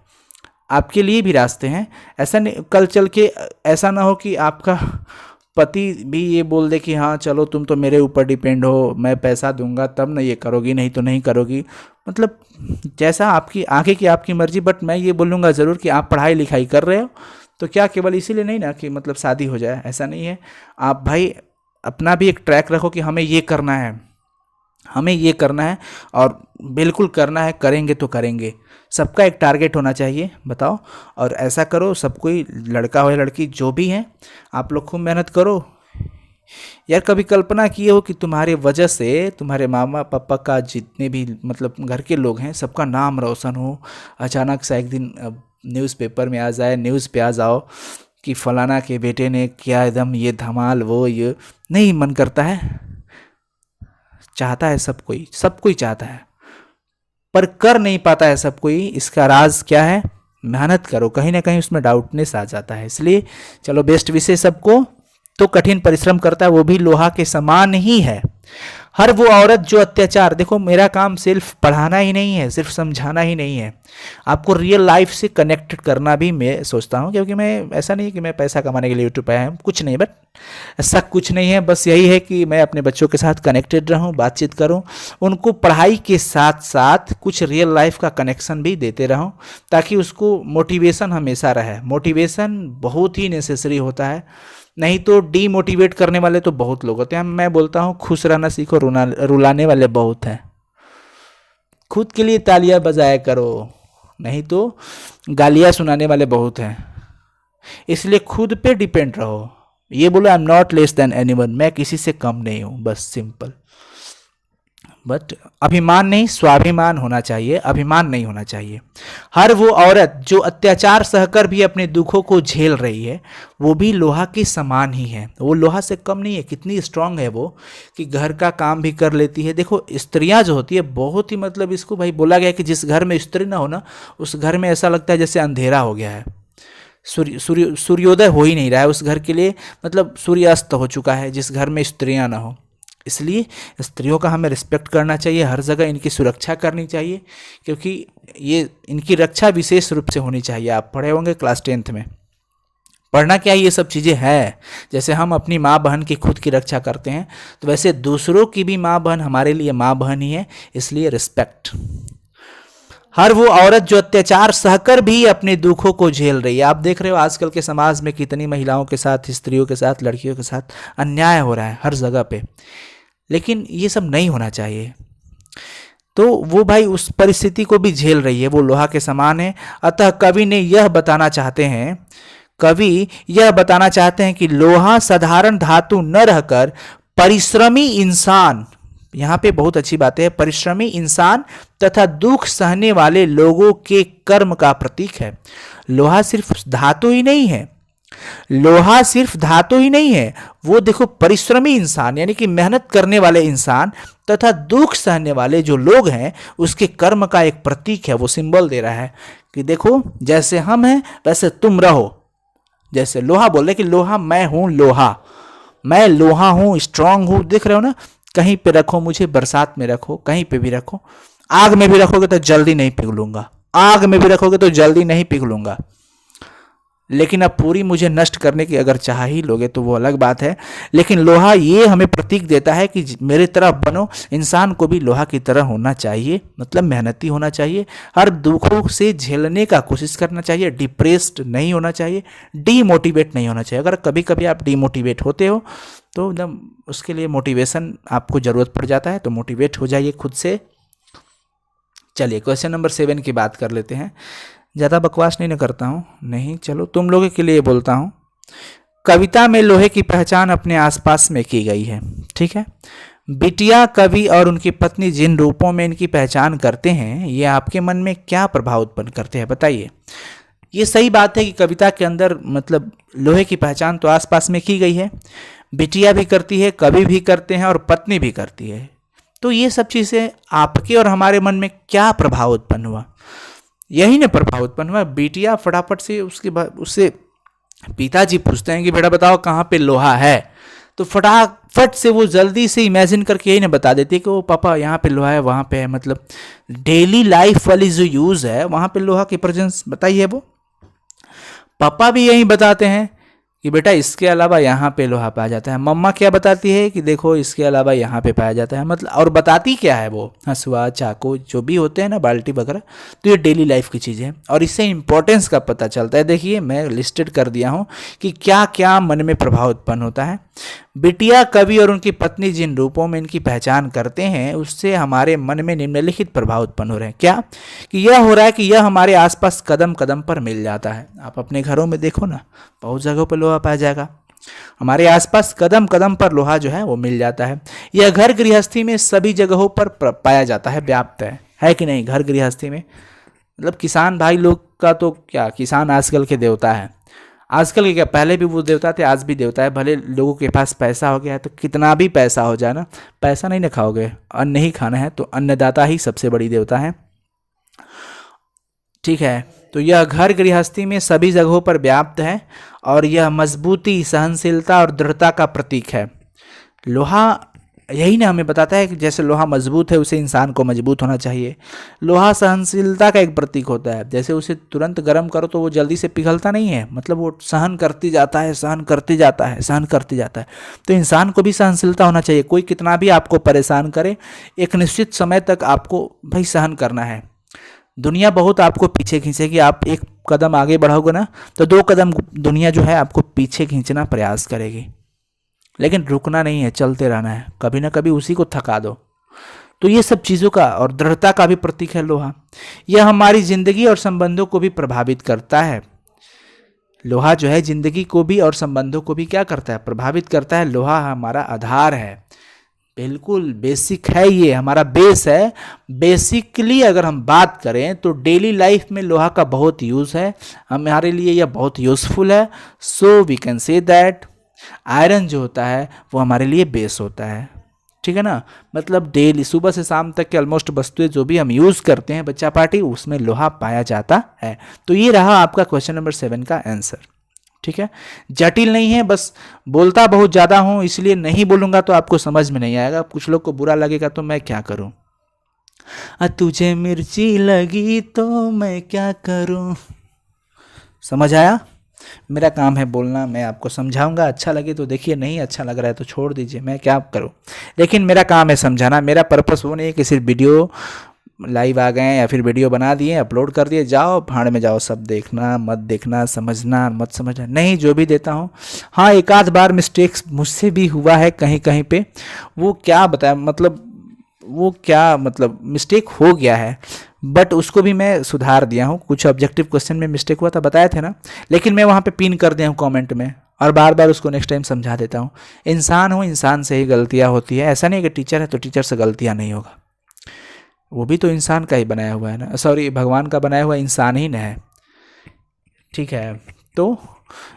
आपके लिए भी रास्ते हैं। ऐसा नहीं कल चल के ऐसा ना हो कि आपका पति भी ये बोल दे कि हाँ चलो तुम तो मेरे ऊपर डिपेंड हो, मैं पैसा दूंगा तब ना ये करोगी, नहीं तो नहीं करोगी। मतलब जैसा आपकी आगे की आपकी मर्जी, बट मैं ये बोलूँगा ज़रूर कि आप पढ़ाई लिखाई कर रहे हो तो क्या केवल इसीलिए नहीं ना कि मतलब शादी हो जाए, ऐसा नहीं है। आप भाई अपना भी एक ट्रैक रखो कि हमें ये करना है, हमें ये करना है और बिल्कुल करना है, करेंगे तो करेंगे। सबका एक टारगेट होना चाहिए, बताओ। और ऐसा करो, सब कोई लड़का हो या लड़की जो भी हैं, आप लोग खूब मेहनत करो यार। कभी कल्पना किए हो कि तुम्हारे वजह से तुम्हारे मामा पापा का जितने भी मतलब घर के लोग हैं सबका नाम रोशन हो, अचानक से एक दिन न्यूज़पेपर में आ जाए, न्यूज़ पे आ जाओ कि फलाना के बेटे ने किया एकदम ये धमाल, वो ये नहीं मन करता है? चाहता है सब कोई चाहता है, पर कर नहीं पाता है सब कोई। इसका राज क्या है? मेहनत करो, कहीं ना कहीं उसमें डाउटनेस आ जाता है। इसलिए चलो बेस्ट विशेष सबको। तो कठिन परिश्रम करता है वो भी लोहा के समान ही है। हर वो औरत जो अत्याचार, देखो मेरा काम सिर्फ पढ़ाना ही नहीं है, सिर्फ समझाना ही नहीं है, आपको रियल लाइफ से कनेक्टेड करना भी मैं सोचता हूँ। क्योंकि मैं ऐसा नहीं है कि मैं पैसा कमाने के लिए यूट्यूब पे आया हूँ, कुछ नहीं, बट ऐसा कुछ नहीं है। बस यही है कि मैं अपने बच्चों के साथ कनेक्टेड रहूँ, बातचीत करूँ, उनको पढ़ाई के साथ साथ कुछ रियल लाइफ का कनेक्शन भी देते रहूँ, ताकि उसको मोटिवेशन हमेशा रहे। मोटिवेशन बहुत ही नेसेसरी होता है, नहीं तो डीमोटिवेट करने वाले तो बहुत लोग होते हैं। मैं बोलता हूँ खुश रहना सीखो, रुलाने वाले बहुत हैं। खुद के लिए तालियां बजाया करो, नहीं तो गालियां सुनाने वाले बहुत हैं। इसलिए खुद पे डिपेंड रहो। ये बोलो I am not less than anyone, मैं किसी से कम नहीं हूँ, बस सिंपल। बट अभिमान नहीं, स्वाभिमान होना चाहिए, अभिमान नहीं होना चाहिए। हर वो औरत जो अत्याचार सहकर भी अपने दुखों को झेल रही है वो भी लोहा के समान ही है। वो लोहा से कम नहीं है। कितनी स्ट्रांग है वो कि घर का काम भी कर लेती है। देखो स्त्रियां जो होती है बहुत ही मतलब, इसको भाई बोला गया है कि जिस घर में स्त्री ना हो ना, उस घर में ऐसा लगता है जैसे अंधेरा हो गया है, सूर्योदय हो ही नहीं रहा है उस घर के लिए, मतलब सूर्यास्त हो चुका है जिस घर में स्त्रियां ना हो। इसलिए स्त्रियों का हमें रिस्पेक्ट करना चाहिए, हर जगह इनकी सुरक्षा करनी चाहिए, क्योंकि ये इनकी रक्षा विशेष रूप से होनी चाहिए। आप पढ़े होंगे क्लास 10th में, पढ़ना क्या ये सब चीज़ें हैं। जैसे हम अपनी माँ बहन की खुद की रक्षा करते हैं, तो वैसे दूसरों की भी माँ बहन हमारे लिए माँ बहन ही है, इसलिए रिस्पेक्ट। हर वो औरत जो अत्याचार सहकर भी अपने दुखों को झेल रही है। आप देख रहे हो आजकल के समाज में कितनी महिलाओं के साथ, स्त्रियों के साथ, लड़कियों के साथ अन्याय हो रहा है हर जगह पे, लेकिन ये सब नहीं होना चाहिए। तो वो भाई उस परिस्थिति को भी झेल रही है, वो लोहा के समान है। अतः कवि यह बताना चाहते हैं कि लोहा साधारण धातु न रहकर परिश्रमी इंसान, यहाँ पे बहुत अच्छी बात है, परिश्रमी इंसान तथा दुख सहने वाले लोगों के कर्म का प्रतीक है। लोहा सिर्फ धातु ही नहीं है, वो देखो परिश्रमी इंसान यानी कि मेहनत करने वाले इंसान तथा दुख सहने वाले जो लोग हैं उसके कर्म का एक प्रतीक है। वो सिंबल दे रहा है कि देखो जैसे हम हैं वैसे तुम रहो। जैसे लोहा बोल रहे कि लोहा मैं हूं, मैं लोहा हूं, स्ट्रांग हूं। दिख रहे हो ना, कहीं पे रखो मुझे, बरसात में रखो, कहीं पे भी रखो, आग में भी रखोगे तो जल्दी नहीं पिघलूंगा, लेकिन अब पूरी मुझे नष्ट करने की अगर चाह ही लोगे तो वो अलग बात है। लेकिन लोहा ये हमें प्रतीक देता है कि मेरे तरह बनो। इंसान को भी लोहा की तरह होना चाहिए, मतलब मेहनती होना चाहिए, हर दुखों से झेलने का कोशिश करना चाहिए, डिप्रेस्ड नहीं होना चाहिए, डीमोटिवेट नहीं होना चाहिए। अगर कभी कभी आप डीमोटिवेट होते हो तो एकदम उसके लिए मोटिवेशन आपको ज़रूरत पड़ जाता है, तो मोटिवेट हो जाइए खुद से। चलिए क्वेश्चन नंबर 7 की बात कर लेते हैं। ज़्यादा बकवास नहीं करता हूँ, नहीं, चलो तुम लोगों के लिए बोलता हूँ। कविता में लोहे की पहचान अपने आसपास में की गई है, ठीक है। बिटिया, कवि और उनकी पत्नी जिन रूपों में इनकी पहचान करते हैं, ये आपके मन में क्या प्रभाव उत्पन्न करते हैं बताइए। ये सही बात है कि कविता के अंदर मतलब लोहे की पहचान तो आसपास में की गई है, बिटिया भी करती है, कवि भी करते हैं और पत्नी भी करती है। तो ये सब चीज़ें आपके और हमारे मन में क्या प्रभाव उत्पन्न हुआ, यही ना प्रभाव उत्पन्न हुआ। बिटिया फटाफट से उससे पिताजी पूछते हैं कि बेटा बताओ कहाँ पे लोहा है, तो फटाफट से वो जल्दी से इमेजिन करके यही ना बता देती है कि वो पापा यहाँ पे लोहा है, वहाँ पे है। मतलब डेली लाइफ वाली जो यूज़ है वहाँ पे लोहा की प्रेजेंस बताइए। वो पापा भी यही बताते हैं कि बेटा इसके अलावा यहाँ पे लोहा पाया जाता है। मम्मा क्या बताती है कि देखो इसके अलावा यहाँ पे पाया जाता है। मतलब और बताती क्या है वो, हंसुआ चाकू जो भी होते हैं ना, बाल्टी वगैरह, तो ये डेली लाइफ की चीज़ें हैं और इससे इंपॉर्टेंस का पता चलता है। देखिए मैं लिस्टेड कर दिया हूँ कि क्या क्या मन में प्रभाव उत्पन्न होता है। बिटिया कवि और उनकी पत्नी जिन रूपों में इनकी पहचान करते हैं उससे हमारे मन में निम्नलिखित प्रभाव उत्पन्न हो रहे हैं। क्या कि यह हो रहा है कि यह हमारे आसपास कदम कदम पर मिल जाता है। आप अपने घरों में देखो ना, बहुत जगहों पर लोहा पाया जाएगा। हमारे आसपास कदम कदम पर लोहा जो है वो मिल जाता है। यह घर गृहस्थी में सभी जगहों पर पाया जाता है, व्याप्त है कि नहीं। घर गृहस्थी में मतलब किसान भाई लोग का तो क्या, किसान आजकल के देवता है। आजकल के क्या, पहले भी वो देवता थे, आज भी देवता है। भले लोगों के पास पैसा हो गया है तो कितना भी पैसा हो जाए ना, पैसा नहीं ना खाओगे, अन्न ही खाना है, तो अन्नदाता ही सबसे बड़ी देवता है। ठीक है, तो यह घर गृहस्थी में सभी जगहों पर व्याप्त है और यह मजबूती, सहनशीलता और दृढ़ता का प्रतीक है। लोहा यही ना हमें बताता है कि जैसे लोहा मजबूत है उसे इंसान को मजबूत होना चाहिए। लोहा सहनशीलता का एक प्रतीक होता है। जैसे उसे तुरंत गर्म करो तो वो जल्दी से पिघलता नहीं है, मतलब वो सहन करती जाता है, सहन करते जाता है, सहन करते जाता है। तो इंसान को भी सहनशीलता होना चाहिए। कोई कितना भी आपको परेशान करे, एक निश्चित समय तक आपको भाई सहन करना है। दुनिया बहुत आपको पीछे खींचेगी, आप एक कदम आगे बढ़ोगे ना तो 2 कदम दुनिया जो है आपको पीछे खींचना प्रयास करेगी, लेकिन रुकना नहीं है, चलते रहना है, कभी ना कभी उसी को थका दो। तो ये सब चीज़ों का और दृढ़ता का भी प्रतीक है लोहा। यह हमारी जिंदगी और संबंधों को भी प्रभावित करता है। लोहा जो है जिंदगी को भी और संबंधों को भी क्या करता है, प्रभावित करता है। लोहा हमारा आधार है, बिल्कुल बेसिक है, ये हमारा बेस है। बेसिकली अगर हम बात करें तो डेली लाइफ में लोहा का बहुत यूज़ है, हमारे लिए यह बहुत यूज़फुल है। So we can say that iron जो होता है वो हमारे लिए बेस होता है। ठीक है ना, मतलब डेली सुबह से शाम तक के ऑलमोस्ट वस्तुएं जो भी हम यूज़ करते हैं बच्चा पार्टी, उसमें लोहा पाया जाता है। तो ये रहा आपका क्वेश्चन नंबर 7 का आंसर। ठीक है, जटिल नहीं है, बस बोलता बहुत ज़्यादा हूँ इसलिए नहीं बोलूँगा तो आपको समझ में नहीं आएगा। कुछ लोग को बुरा लगेगा तो मैं क्या करूँ। तुझे मिर्ची लगी तो मैं क्या करूँ। समझ आया। मेरा काम है बोलना, मैं आपको समझाऊंगा, अच्छा लगे तो देखिए, नहीं अच्छा लग रहा है तो छोड़ दीजिए, मैं क्या करूं। लेकिन मेरा काम है समझाना। मेरा पर्पस वो नहीं है कि सिर्फ वीडियो लाइव आ गए या फिर वीडियो बना दिए अपलोड कर दिए, जाओ भाड़ में जाओ, सब देखना मत देखना, समझना मत समझना, नहीं, जो भी देता हूँ। हाँ, एक आध बार मिस्टेक्स मुझसे भी हुआ है कहीं कहीं पे, वो क्या बताया, मतलब वो क्या, मतलब मिस्टेक हो गया है, बट उसको भी मैं सुधार दिया हूँ। कुछ ऑब्जेक्टिव क्वेश्चन में मिस्टेक हुआ था, बताए थे ना, लेकिन मैं वहाँ पे पिन कर दिया हूँ कमेंट में और बार बार उसको नेक्स्ट टाइम समझा देता हूँ। इंसान हूँ, इंसान से ही गलतियाँ होती है। ऐसा नहीं कि टीचर है तो टीचर से गलतियाँ नहीं होगा, वो भी तो इंसान का ही बनाया हुआ है ना, सॉरी भगवान का बनाया हुआ इंसान ही न है। ठीक है, तो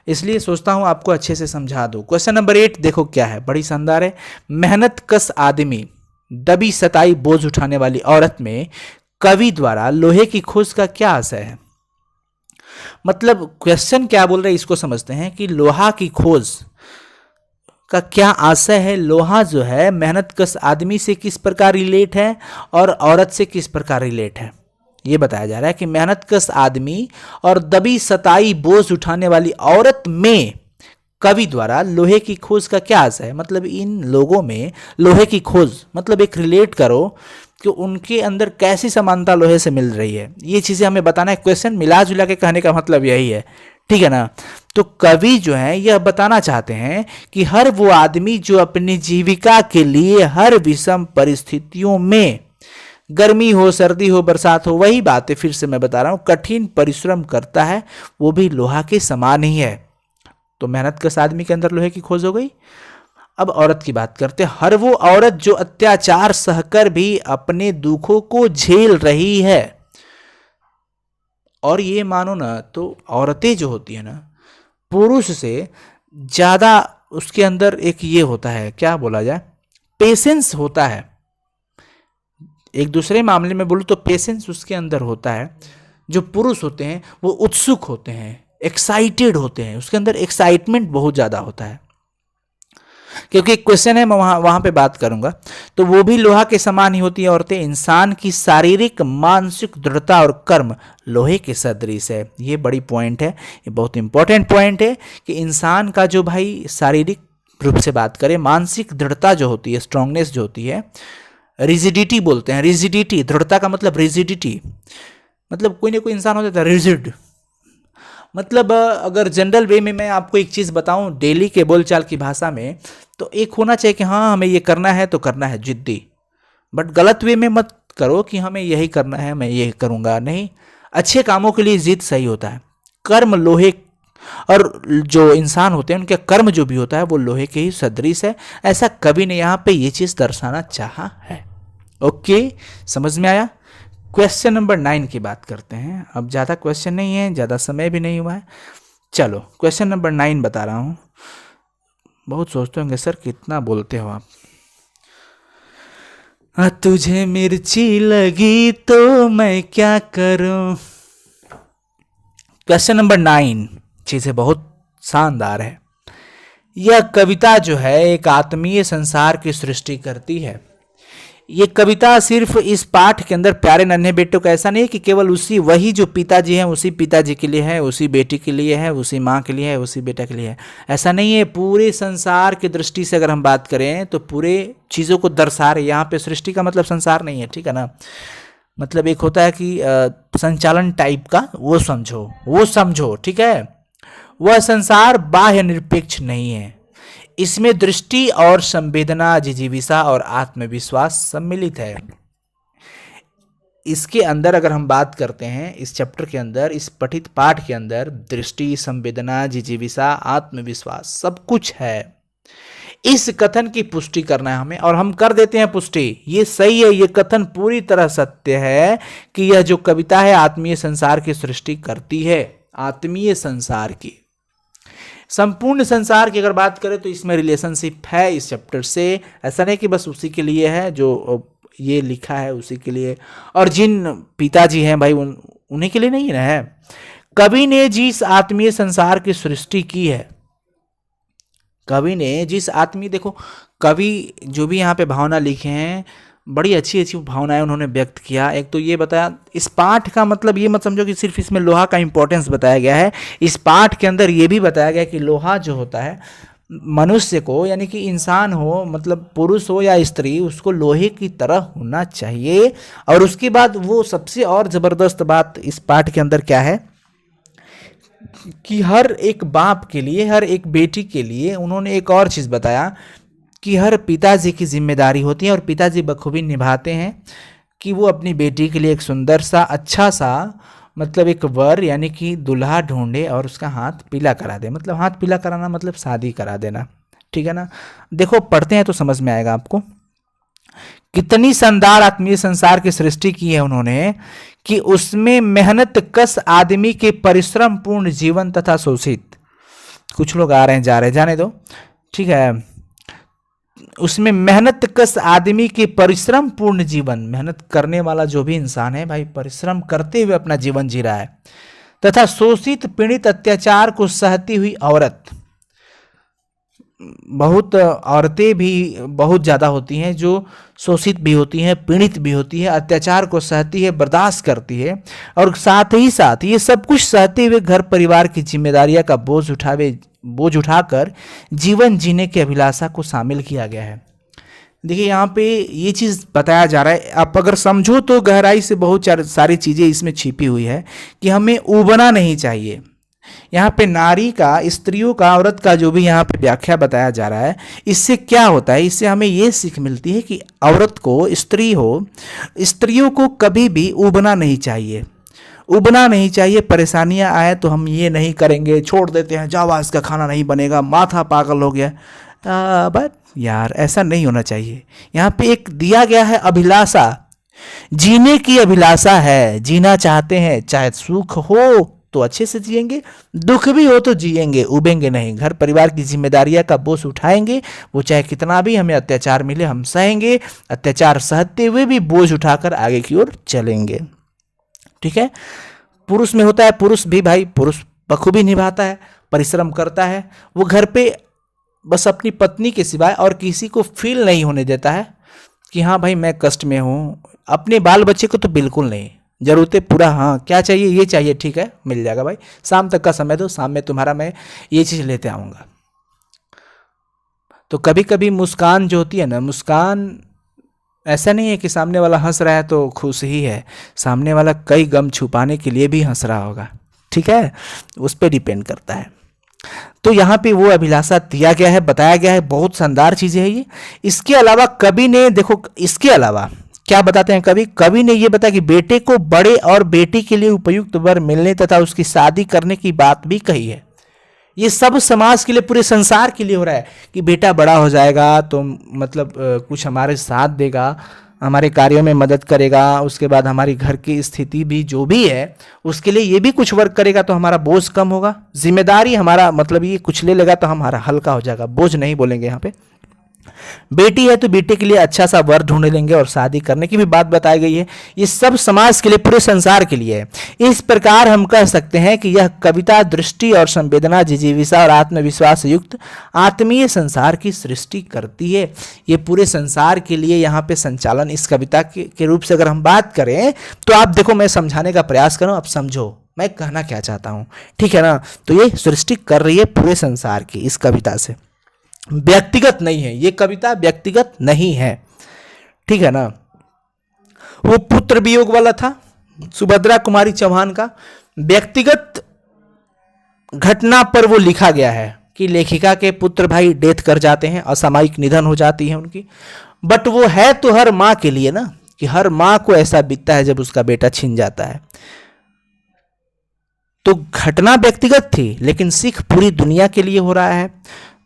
इसलिए सोचता हूँ आपको अच्छे से समझा दूँ। क्वेश्चन नंबर 8 देखो क्या है, बड़ी शानदार है। मेहनत कश आदमी, दबी सताई बोझ उठाने वाली औरत में कवि द्वारा लोहे की खोज का क्या आशय है। मतलब क्वेश्चन क्या बोल रहे हैं इसको समझते हैं कि लोहा की खोज का क्या आशय है। लोहा जो है मेहनत कश आदमी से किस प्रकार रिलेट है और औरत से किस प्रकार रिलेट है, ये बताया जा रहा है कि मेहनत कश आदमी और दबी सताई बोझ उठाने वाली औरत में कवि द्वारा लोहे की खोज का क्या आशय है। मतलब इन लोगों में लोहे की खोज, मतलब एक रिलेट करो कि उनके अंदर कैसी समानता लोहे से मिल रही है, ये चीज़ें हमें बताना है। क्वेश्चन मिला जुला के कहने का मतलब यही है, ठीक है ना। तो कवि जो है यह बताना चाहते हैं कि हर वो आदमी जो अपनी जीविका के लिए हर विषम परिस्थितियों में, गर्मी हो सर्दी हो बरसात हो, वही बात है फिर से मैं बता रहा हूँ, कठिन परिश्रम करता है, वो भी लोहा के समान ही है। तो मेहनत कश आदमी के अंदर लोहे की खोज हो गई। अब औरत की बात करते हैं। हर वो औरत जो अत्याचार सहकर भी अपने दुखों को झेल रही है। और ये मानो ना तो औरतें जो होती है ना, पुरुष से ज़्यादा उसके अंदर एक ये होता है, क्या बोला जाए, पेशेंस होता है। एक दूसरे मामले में बोलूँ तो पेशेंस उसके अंदर होता है। जो पुरुष होते हैं वो उत्सुक होते हैं, एक्साइटेड होते हैं, उसके अंदर एक्साइटमेंट बहुत ज़्यादा होता है। क्योंकि एक क्वेश्चन है, मैं वहां पे बात करूंगा। तो वो भी लोहा के समान ही होती है औरतें, इंसान की शारीरिक मानसिक दृढ़ता और कर्म लोहे के सदृश है। ये बड़ी पॉइंट है, ये बहुत इंपॉर्टेंट पॉइंट है कि इंसान का जो भाई शारीरिक रूप से बात करें, मानसिक दृढ़ता जो होती है, स्ट्रांगनेस जो होती है, रिजिडिटी बोलते हैं, रिजिडिटी, दृढ़ता का मतलब रिजिडिटी, मतलब कोई ना कोई इंसान हो जाता है रिजिड। मतलब अगर जनरल वे में मैं आपको एक चीज़ बताऊं डेली के बोलचाल की भाषा में, तो एक होना चाहिए कि हाँ हमें ये करना है तो करना है, जिद्दी। बट गलत वे में मत करो कि हमें यही करना है, मैं ये करूँगा, नहीं। अच्छे कामों के लिए जिद सही होता है। कर्म लोहे, और जो इंसान होते हैं उनके कर्म जो भी होता है वो लोहे के ही सदृश है। ऐसा कभी नहीं, यहाँ पे ये चीज़ दर्शाना चाहा है। ओके, समझ में आया। क्वेश्चन नंबर 9 की बात करते हैं। अब ज़्यादा क्वेश्चन नहीं है, ज़्यादा समय भी नहीं हुआ है। चलो क्वेश्चन नंबर 9 बता रहा हूँ। बहुत सोचते होंगे सर कितना बोलते हो आप। तुझे मिर्ची लगी तो मैं क्या करूं। क्वेश्चन नंबर 9 चीज़ें बहुत शानदार है। यह कविता जो है एक आत्मीय संसार की सृष्टि करती है। ये कविता सिर्फ इस पाठ के अंदर प्यारे नन्हे बेटों का ऐसा नहीं है कि केवल वही जो पिताजी हैं उसी पिताजी के लिए है, उसी बेटी के लिए है, उसी माँ के लिए है, उसी बेटा के लिए है, ऐसा नहीं है। पूरे संसार की दृष्टि से अगर हम बात करें तो पूरे चीज़ों को दर्शा रहे। यहाँ पे सृष्टि का मतलब संसार नहीं है, ठीक है ना। मतलब एक होता है कि संचालन टाइप का, वो समझो, ठीक है। वह संसार बाह्य निरपेक्ष नहीं है, इसमें दृष्टि और संवेदना, जिजीविषा और आत्मविश्वास सम्मिलित है। इसके अंदर अगर हम बात करते हैं, इस चैप्टर के अंदर, इस पठित पाठ के अंदर दृष्टि, संवेदना, जिजीविषा, आत्मविश्वास सब कुछ है। इस कथन की पुष्टि करना है हमें, और हम कर देते हैं पुष्टि। ये सही है, ये कथन पूरी तरह सत्य है कि यह जो कविता है आत्मीय संसार की सृष्टि करती है। आत्मीय संसार की, संपूर्ण संसार की अगर बात करें तो इसमें रिलेशनशिप है इस चैप्टर से। ऐसा नहीं कि बस उसी के लिए है जो ये लिखा है, उसी के लिए, और जिन पिताजी हैं भाई उन्हीं के लिए नहीं है। कवि ने जिस आत्मीय संसार की सृष्टि की है, कवि ने जिस आत्मीय, देखो कवि जो भी यहाँ पे भावना लिखे हैं, बड़ी अच्छी अच्छी भावनाएं उन्होंने व्यक्त किया। एक तो ये बताया, इस पाठ का मतलब ये मत समझो कि सिर्फ इसमें लोहा का इंपॉर्टेंस बताया गया है। इस पाठ के अंदर ये भी बताया गया कि लोहा जो होता है मनुष्य को, यानी कि इंसान हो, मतलब पुरुष हो या स्त्री, उसको लोहे की तरह होना चाहिए। और उसके बाद वो सबसे और ज़बरदस्त बात इस पाठ के अंदर क्या है कि हर एक बाप के लिए, हर एक बेटी के लिए उन्होंने एक और चीज़ बताया कि हर पिताजी की जिम्मेदारी होती है, और पिताजी बखूबी निभाते हैं कि वो अपनी बेटी के लिए एक सुंदर सा, अच्छा सा, मतलब एक वर यानी कि दुल्हा ढूंढे और उसका हाथ पीला करा दे। मतलब हाथ पीला कराना मतलब शादी करा देना, ठीक है ना। देखो पढ़ते हैं तो समझ में आएगा आपको। कितनी शानदार आत्मीय संसार की सृष्टि की है उन्होंने कि उसमें मेहनत कश आदमी के परिश्रम पूर्ण जीवन तथा शोषित, कुछ लोग आ रहे हैं जा रहे हैं, जाने दो, ठीक है। उसमें मेहनत कश आदमी के परिश्रम पूर्ण जीवन, मेहनत करने वाला जो भी इंसान है भाई, परिश्रम करते हुए अपना जीवन जी रहा है, तथा शोषित पीड़ित अत्याचार को सहती हुई औरत। बहुत औरतें भी बहुत ज़्यादा होती हैं जो शोषित भी होती हैं, पीड़ित भी होती है, अत्याचार को सहती है, बर्दाश्त करती है, और साथ ही साथ ये सब कुछ सहते हुए घर परिवार की जिम्मेदारियां का बोझ उठाकर जीवन जीने की अभिलाषा को शामिल किया गया है। देखिए यहाँ पे ये चीज़ बताया जा रहा है, आप अगर समझो तो गहराई से बहुत सारी चीज़ें इसमें छिपी हुई है कि हमें ऊबना नहीं चाहिए। यहाँ पे नारी का, स्त्रियों का, औरत का जो भी यहाँ पे व्याख्या बताया जा रहा है, इससे क्या होता है, इससे हमें ये सीख मिलती है कि औरत को, स्त्री हो, स्त्रियों को कभी भी ऊबना नहीं चाहिए, उबना नहीं चाहिए। परेशानियां आए तो हम ये नहीं करेंगे, छोड़ देते हैं, जाओ आज का खाना नहीं बनेगा, माथा पागल हो गया। बट यार ऐसा नहीं होना चाहिए। यहाँ पे एक दिया गया है अभिलाषा, जीने की अभिलाषा है, जीना चाहते हैं, चाहे सुख हो तो अच्छे से जिएंगे, दुख भी हो तो जिएंगे, उबेंगे नहीं। घर परिवार की जिम्मेदारियां का बोझ उठाएंगे, वो चाहे कितना भी हमें अत्याचार मिले हम सहेंगे, अत्याचार सहते हुए भी बोझ उठाकर आगे की ओर चलेंगे, ठीक है। पुरुष में होता है, पुरुष भी भाई पुरुष बखूबी निभाता है, परिश्रम करता है, वो घर पे बस अपनी पत्नी के सिवाय और किसी को फील नहीं होने देता है कि हाँ भाई मैं कष्ट में हूँ। अपने बाल बच्चे को तो बिल्कुल नहीं, जरूरतें पूरा, हाँ क्या चाहिए ये चाहिए, ठीक है मिल जाएगा भाई, शाम तक का समय दो, शाम में तुम्हारा मैं ये चीज़ लेते आऊँगा। तो कभी कभी मुस्कान जो होती है ना, मुस्कान ऐसा नहीं है कि सामने वाला हंस रहा है तो खुश ही है, सामने वाला कई गम छुपाने के लिए भी हंस रहा होगा, ठीक है, उस पर डिपेंड करता है। तो यहाँ पे वो अभिलाषा दिया गया है, बताया गया है, बहुत शानदार चीज़ें है ये। इसके अलावा कवि ने, देखो इसके अलावा क्या बताते हैं कवि, कवि ने ये बताया कि बेटे को बड़े और बेटी के लिए उपयुक्त वर मिलने तथा उसकी शादी करने की बात भी कही है। ये सब समाज के लिए, पूरे संसार के लिए हो रहा है कि बेटा बड़ा हो जाएगा तो मतलब कुछ हमारे साथ देगा, हमारे कार्यों में मदद करेगा, उसके बाद हमारी घर की स्थिति भी जो भी है उसके लिए ये भी कुछ वर्क करेगा तो हमारा बोझ कम होगा, जिम्मेदारी हमारा मतलब ये कुछ ले लेगा तो हमारा हल्का हो जाएगा, बोझ नहीं बोलेंगे यहाँ पे। बेटी है तो बेटे के लिए अच्छा सा वर ढूंढ लेंगे और शादी करने की भी बात बताई गई है। ये सब समाज के लिए, पूरे संसार के लिए है। इस प्रकार हम कह सकते हैं कि यह कविता दृष्टि और संवेदना, जिजीविषा और आत्मविश्वास युक्त आत्मीय संसार की सृष्टि करती है। ये पूरे संसार के लिए यहाँ पे संचालन इस कविता के रूप से अगर हम बात करें तो आप देखो, मैं समझाने का प्रयास करूँ, आप समझो मैं कहना क्या चाहता हूँ, ठीक है ना। तो ये सृष्टि कर रही है पूरे संसार की इस कविता से, व्यक्तिगत नहीं है ये कविता, व्यक्तिगत नहीं है, ठीक है ना। वो पुत्र वियोग वाला था सुभद्रा कुमारी चौहान का, व्यक्तिगत घटना पर वो लिखा गया है कि लेखिका के पुत्र भाई डेथ कर जाते हैं, असामयिक निधन हो जाती है उनकी, बट वो है तो हर माँ के लिए ना, कि हर माँ को ऐसा बीतता है जब उसका बेटा छिन जाता है। तो घटना व्यक्तिगत थी लेकिन सीख पूरी दुनिया के लिए हो रहा है।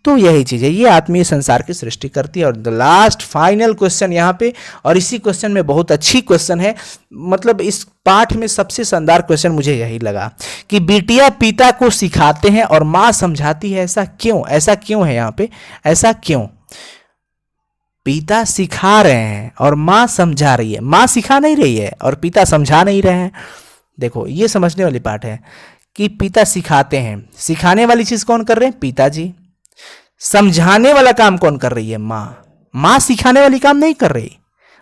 तो यही चीज है, ये आत्मीय संसार की सृष्टि करती है। और द लास्ट फाइनल क्वेश्चन यहाँ पे, और इसी क्वेश्चन में बहुत अच्छी क्वेश्चन है, मतलब इस पाठ में सबसे शानदार क्वेश्चन मुझे यही लगा कि बिटिया पिता को सिखाते हैं और माँ समझाती है, ऐसा क्यों, ऐसा क्यों है यहाँ पे, ऐसा क्यों? पिता सिखा रहे हैं और माँ समझा रही है, माँ सिखा नहीं रही है और पिता समझा नहीं रहे हैं। देखो ये समझने वाली बात है कि पिता सिखाते हैं, सिखाने वाली चीज कौन कर रहे हैं? पिताजी। समझाने वाला काम कौन कर रही है? माँ। माँ सिखाने वाली काम नहीं कर रही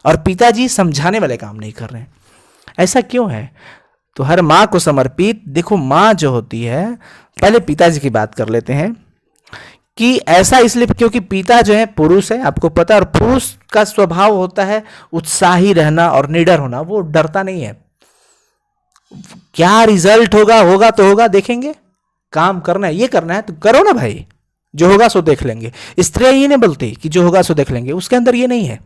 और पिताजी समझाने वाले काम नहीं कर रहे हैं। ऐसा क्यों है? तो हर माँ को समर्पित, देखो माँ जो होती है, पहले पिताजी की बात कर लेते हैं कि ऐसा इसलिए क्योंकि पिता जो है पुरुष है, आपको पता है, और पुरुष का स्वभाव होता है उत्साही रहना और निडर होना, वो डरता नहीं है। क्या रिजल्ट होगा, होगा तो होगा, देखेंगे, काम करना है, ये करना है तो करो ना भाई, जो होगा सो देख लेंगे। स्त्रियां ये नहीं बोलती कि जो होगा सो देख लेंगे, उसके अंदर ये नहीं है।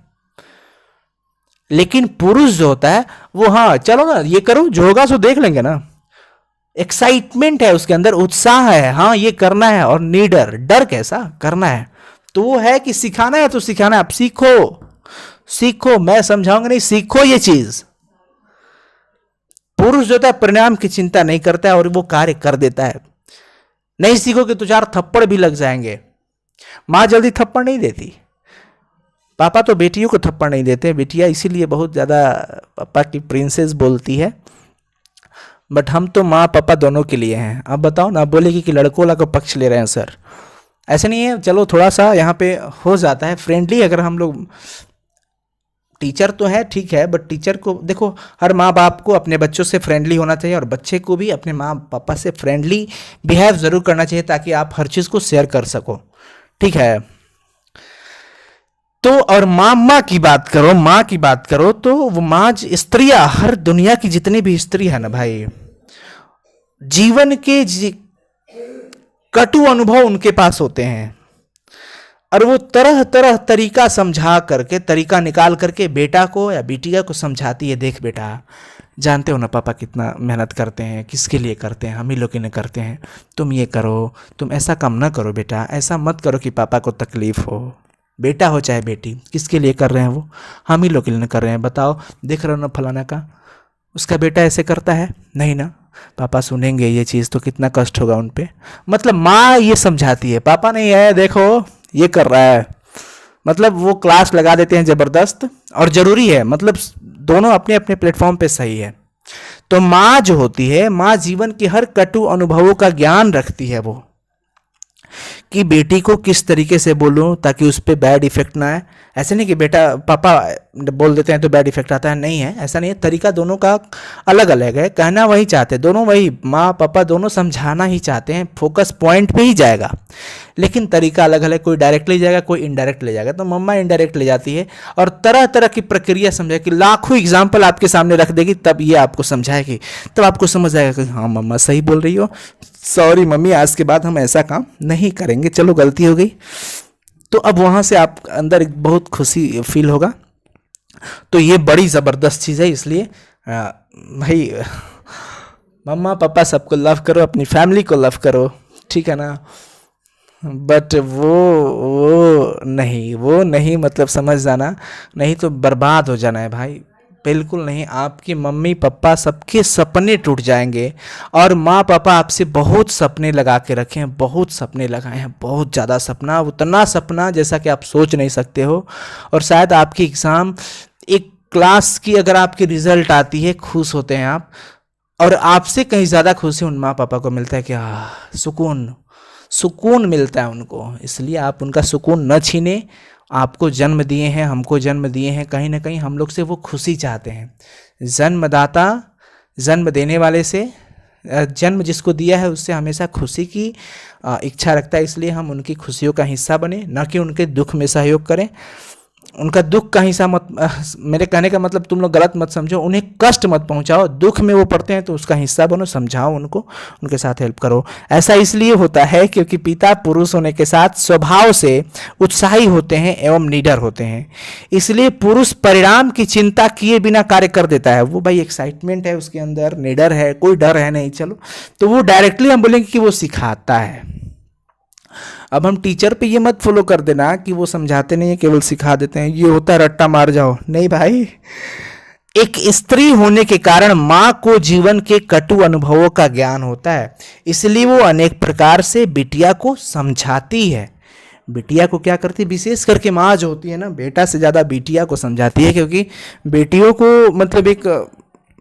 लेकिन पुरुष जो होता है वो, हाँ चलो ना ये करो, जो होगा सो देख लेंगे ना, एक्साइटमेंट है उसके अंदर, उत्साह है, हाँ ये करना है, और निडर, डर कैसा, करना है। तो वो है कि सिखाना है तो सिखाना है, आप सीखो, सीखो, मैं समझाऊंगा नहीं, सीखो ये चीज। पुरुष जो होता है परिणाम की चिंता नहीं करता है और वो कार्य कर देता है। नहीं सीखोगे तो 4 थप्पड़ भी लग जाएंगे। माँ जल्दी थप्पड़ नहीं देती, पापा तो बेटियों को थप्पड़ नहीं देते, बेटियां इसीलिए बहुत ज़्यादा पापा की प्रिंसेस बोलती है, बट हम तो माँ पापा दोनों के लिए हैं। अब बताओ ना, बोलेगी कि लड़कों वाला को पक्ष ले रहे हैं सर, ऐसे नहीं है। चलो थोड़ा सा यहाँ पे हो जाता है फ्रेंडली, अगर हम लोग, टीचर तो है ठीक है, बट टीचर को देखो, हर माँ बाप को अपने बच्चों से फ्रेंडली होना चाहिए और बच्चे को भी अपने माँ पापा से फ्रेंडली बिहेव जरूर करना चाहिए, ताकि आप हर चीज़ को शेयर कर सको, ठीक है। तो और माँ की बात करो, माँ की बात करो तो वो माँ, स्त्रियां, हर दुनिया की जितनी भी स्त्री है ना भाई, जीवन के कटु अनुभव उनके पास होते हैं और वो तरह तरह तरीका समझा करके, तरीका निकाल करके बेटा को या बेटिया को समझाती है। देख बेटा, जानते हो ना पापा कितना मेहनत करते हैं, किसके लिए करते हैं, हम ही लोग ने करते हैं, तुम ये करो, तुम ऐसा काम ना करो बेटा, ऐसा मत करो कि पापा को तकलीफ हो। बेटा हो चाहे बेटी, किसके लिए कर रहे हैं? वो हम ही लोग के लिए कर रहे हैं। बताओ, देख रहे हो ना फलाना का, उसका बेटा ऐसे करता है, नहीं ना, पापा सुनेंगे ये चीज़ तो कितना कष्ट होगा उन पे। मतलब माँ ये समझाती है, पापा नहीं है, देखो ये कर रहा है, मतलब वो क्लास लगा देते हैं ज़बरदस्त, और ज़रूरी है, मतलब दोनों अपने अपने प्लेटफॉर्म पे सही है। तो माँ जो होती है, माँ जीवन के हर कटु अनुभवों का ज्ञान रखती है, वो कि बेटी को किस तरीके से बोलूं ताकि उस पर बैड इफेक्ट ना आए। ऐसे नहीं कि बेटा पापा बोल देते हैं तो बैड इफेक्ट आता है, नहीं है, ऐसा नहीं है। तरीका दोनों का अलग अलग है, कहना वही चाहते हैं दोनों, वही माँ पापा दोनों समझाना ही चाहते हैं, फोकस पॉइंट पे ही जाएगा, लेकिन तरीका अलग अलग, कोई डायरेक्ट ले जाएगा, कोई इनडायरेक्ट ले जाएगा। तो मम्मा इनडायरेक्ट ले जाती है और तरह तरह की प्रक्रिया समझाएगी, लाखों एग्जाम्पल आपके सामने रख देगी, तब ये आपको समझाएगी, तब आपको समझ आएगा कि हाँ मम्मा सही बोल रही हो, सॉरी मम्मी आज के बाद हम ऐसा काम नहीं करेंगे, चलो गलती हो गई। तो अब वहाँ से आप अंदर एक बहुत खुशी फील होगा। तो ये बड़ी ज़बरदस्त चीज़ है, इसलिए भाई मम्मा पापा सबको लव करो, अपनी फैमिली को लव करो, ठीक है ना। बट वो नहीं मतलब समझ जाना, नहीं तो बर्बाद हो जाना है भाई, बिल्कुल नहीं। आपके मम्मी पापा सबके सपने टूट जाएंगे, और माँ पापा आपसे बहुत सपने लगा के रखे हैं, बहुत सपने लगाए हैं, बहुत ज़्यादा सपना, उतना सपना जैसा कि आप सोच नहीं सकते हो। और शायद आपकी एग्ज़ाम एक क्लास की अगर आपकी रिजल्ट आती है, खुश होते हैं आप, और आपसे कहीं ज़्यादा खुशी उन माँ पापा को मिलता है कि सुकून मिलता है उनको। इसलिए आप उनका सुकून न छीने, आपको जन्म दिए हैं, हमको जन्म दिए हैं, कहीं ना कहीं हम लोग से वो खुशी चाहते हैं। जन्मदाता जन्म देने वाले से, जन्म जिसको दिया है उससे हमेशा खुशी की इच्छा रखता है, इसलिए हम उनकी खुशियों का हिस्सा बने, न कि उनके दुख में सहयोग करें। उनका दुख का हिस्सा मत, मेरे कहने का मतलब तुम लोग गलत मत समझो, उन्हें कष्ट मत पहुंचाओ, दुख में वो पड़ते हैं तो उसका हिस्सा बनो, समझाओ उनको, उनके साथ हेल्प करो। ऐसा इसलिए होता है क्योंकि पिता पुरुष होने के साथ स्वभाव से उत्साही होते हैं एवं निडर होते हैं, इसलिए पुरुष परिणाम की चिंता किए बिना कार्य कर देता है। वो भाई एक्साइटमेंट है उसके अंदर, निडर है, कोई डर है नहीं, चलो तो वो डायरेक्टली हम बोलेंगे कि वो सिखाता है। अब हम टीचर पे ये मत फॉलो कर देना कि वो समझाते नहीं है, केवल सिखा देते हैं, ये होता है रट्टा मार जाओ, नहीं भाई। एक स्त्री होने के कारण माँ को जीवन के कटु अनुभवों का ज्ञान होता है, इसलिए वो अनेक प्रकार से बिटिया को समझाती है। बिटिया को क्या करती है, विशेष करके माँ जो होती है ना, बेटा से ज़्यादा बिटिया को समझाती है, क्योंकि बेटियों को मतलब एक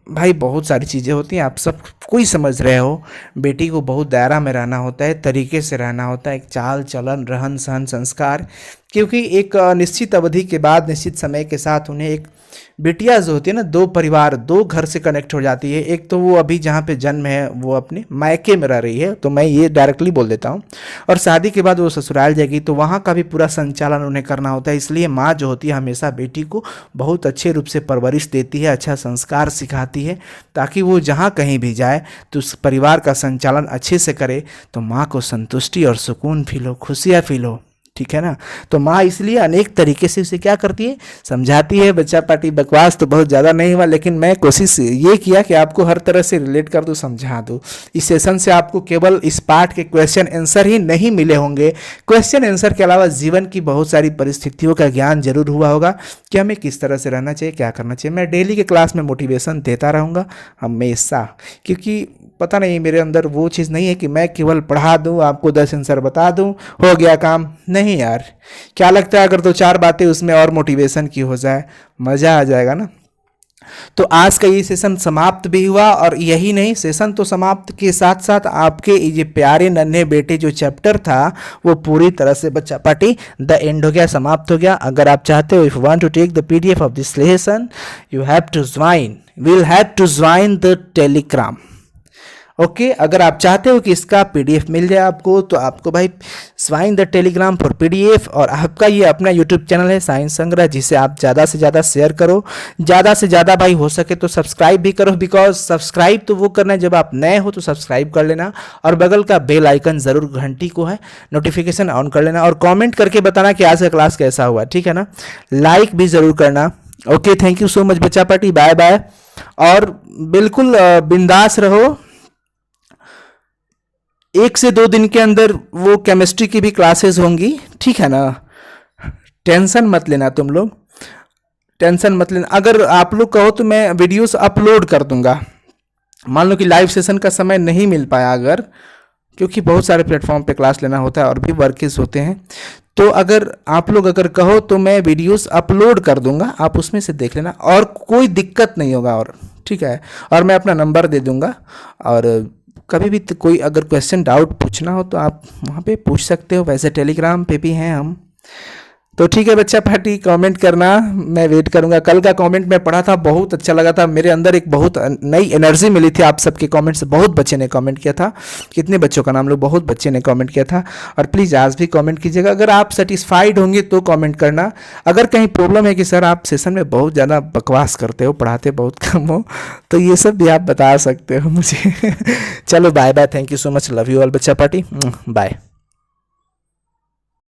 भाई बहुत सारी चीज़ें होती हैं, आप सब कोई समझ रहे हो। बेटी को बहुत दायरा में रहना होता है, तरीके से रहना होता है, एक चाल चलन रहन सहन संस्कार, क्योंकि एक निश्चित अवधि के बाद, निश्चित समय के साथ उन्हें एक बिटिया जो होती है ना, दो परिवार, दो घर से कनेक्ट हो जाती है। एक तो वो अभी जहाँ पे जन्म है वो अपने मायके में रह रही है, तो मैं ये डायरेक्टली बोल देता हूँ, और शादी के बाद वो ससुराल जाएगी तो वहाँ का भी पूरा संचालन उन्हें करना होता है। इसलिए माँ जो होती है हमेशा बेटी को बहुत अच्छे रूप से परवरिश देती है, अच्छा संस्कार सिखाती है, ताकि वो जहाँ कहीं भी जाए तो उस परिवार का संचालन अच्छे से करे, तो माँ को संतुष्टि और सुकून फील हो, खुशियाँ फील हो, ठीक है ना। तो माँ इसलिए अनेक तरीके से उसे क्या करती है, समझाती है। बच्चा पार्टी बकवास तो बहुत ज़्यादा नहीं हुआ, लेकिन मैं कोशिश ये किया कि आपको हर तरह से रिलेट कर दूँ, समझा दूँ। इस सेशन से आपको केवल इस पार्ट के क्वेश्चन आंसर ही नहीं मिले होंगे, क्वेश्चन आंसर के अलावा जीवन की बहुत सारी परिस्थितियों का ज्ञान जरूर हुआ होगा कि हमें किस तरह से रहना चाहिए, क्या करना चाहिए। मैं डेली के क्लास में मोटिवेशन देता रहूँगा हमेशा, क्योंकि पता नहीं मेरे अंदर वो चीज़ नहीं है कि मैं केवल पढ़ा दूँ, आपको 10 आंसर बता दूँ, हो गया काम। नहीं यार, क्या लगता है अगर 2-4 बातें उसमें और मोटिवेशन की हो जाए, मज़ा आ जाएगा ना। तो आज का ये सेशन समाप्त भी हुआ, और यही नहीं, सेशन तो समाप्त के साथ साथ आपके ये प्यारे नन्हे बेटे जो चैप्टर था वो पूरी तरह से बच्चा पार्टी द एंड हो गया, समाप्त हो गया। अगर आप चाहते हो, if want to take the PDF of this lesson, you have to join, will have to join the Telegram. Okay, अगर आप चाहते हो कि इसका PDF मिल जाए आपको, तो आपको भाई join the Telegram for PDF। और आपका ये अपना यूट्यूब चैनल है साइंस संग्रह, जिसे आप ज़्यादा से ज़्यादा शेयर करो, ज़्यादा से ज़्यादा भाई हो सके तो सब्सक्राइब भी करो, बिकॉज सब्सक्राइब तो वो करना है जब आप नए हो, तो सब्सक्राइब कर लेना, और बगल का बेल आइकन ज़रूर घंटी को है नोटिफिकेशन ऑन कर लेना, और कॉमेंट करके बताना कि आज का क्लास कैसा हुआ, ठीक है ना। लाइक भी ज़रूर करना। Okay, thank you so much बच्चा पार्टी, बाय बाय। और बिल्कुल बिंदास रहो, 1 से 2 दिन के अंदर वो केमिस्ट्री की भी क्लासेस होंगी, ठीक है ना। टेंशन मत लेना, तुम लोग टेंशन मत लेना। अगर आप लोग कहो तो मैं वीडियोस अपलोड कर दूंगा, मान लो कि लाइव सेशन का समय नहीं मिल पाया अगर, क्योंकि बहुत सारे प्लेटफॉर्म पे क्लास लेना होता है और भी वर्केस होते हैं, तो अगर आप लोग अगर कहो तो मैं वीडियोस अपलोड कर दूंगा, आप उसमें से देख लेना, और कोई दिक्कत नहीं होगा। और ठीक है, और मैं अपना नंबर दे दूंगा। और कभी भी कोई अगर क्वेश्चन डाउट पूछना हो तो आप वहाँ पे पूछ सकते हो, वैसे टेलीग्राम पे भी हैं हम। तो ठीक है बच्चा पार्टी, कमेंट करना, मैं वेट करूंगा। कल का कमेंट मैं पढ़ा था, बहुत अच्छा लगा था, मेरे अंदर एक बहुत नई एनर्जी मिली थी आप सबके कमेंट से। बहुत बच्चे ने कमेंट किया था, कितने बच्चों का नाम लो, बहुत बच्चे ने कमेंट किया था। और प्लीज़ आज भी कमेंट कीजिएगा, अगर आप सेटिस्फाइड होंगे तो कमेंट करना। अगर कहीं प्रॉब्लम है कि सर आप सेशन में बहुत ज़्यादा बकवास करते हो, पढ़ाते बहुत कम हो, तो ये सब भी आप बता सकते हो मुझे। चलो bye bye, thank you so much, love you all बच्चा पार्टी, बाय।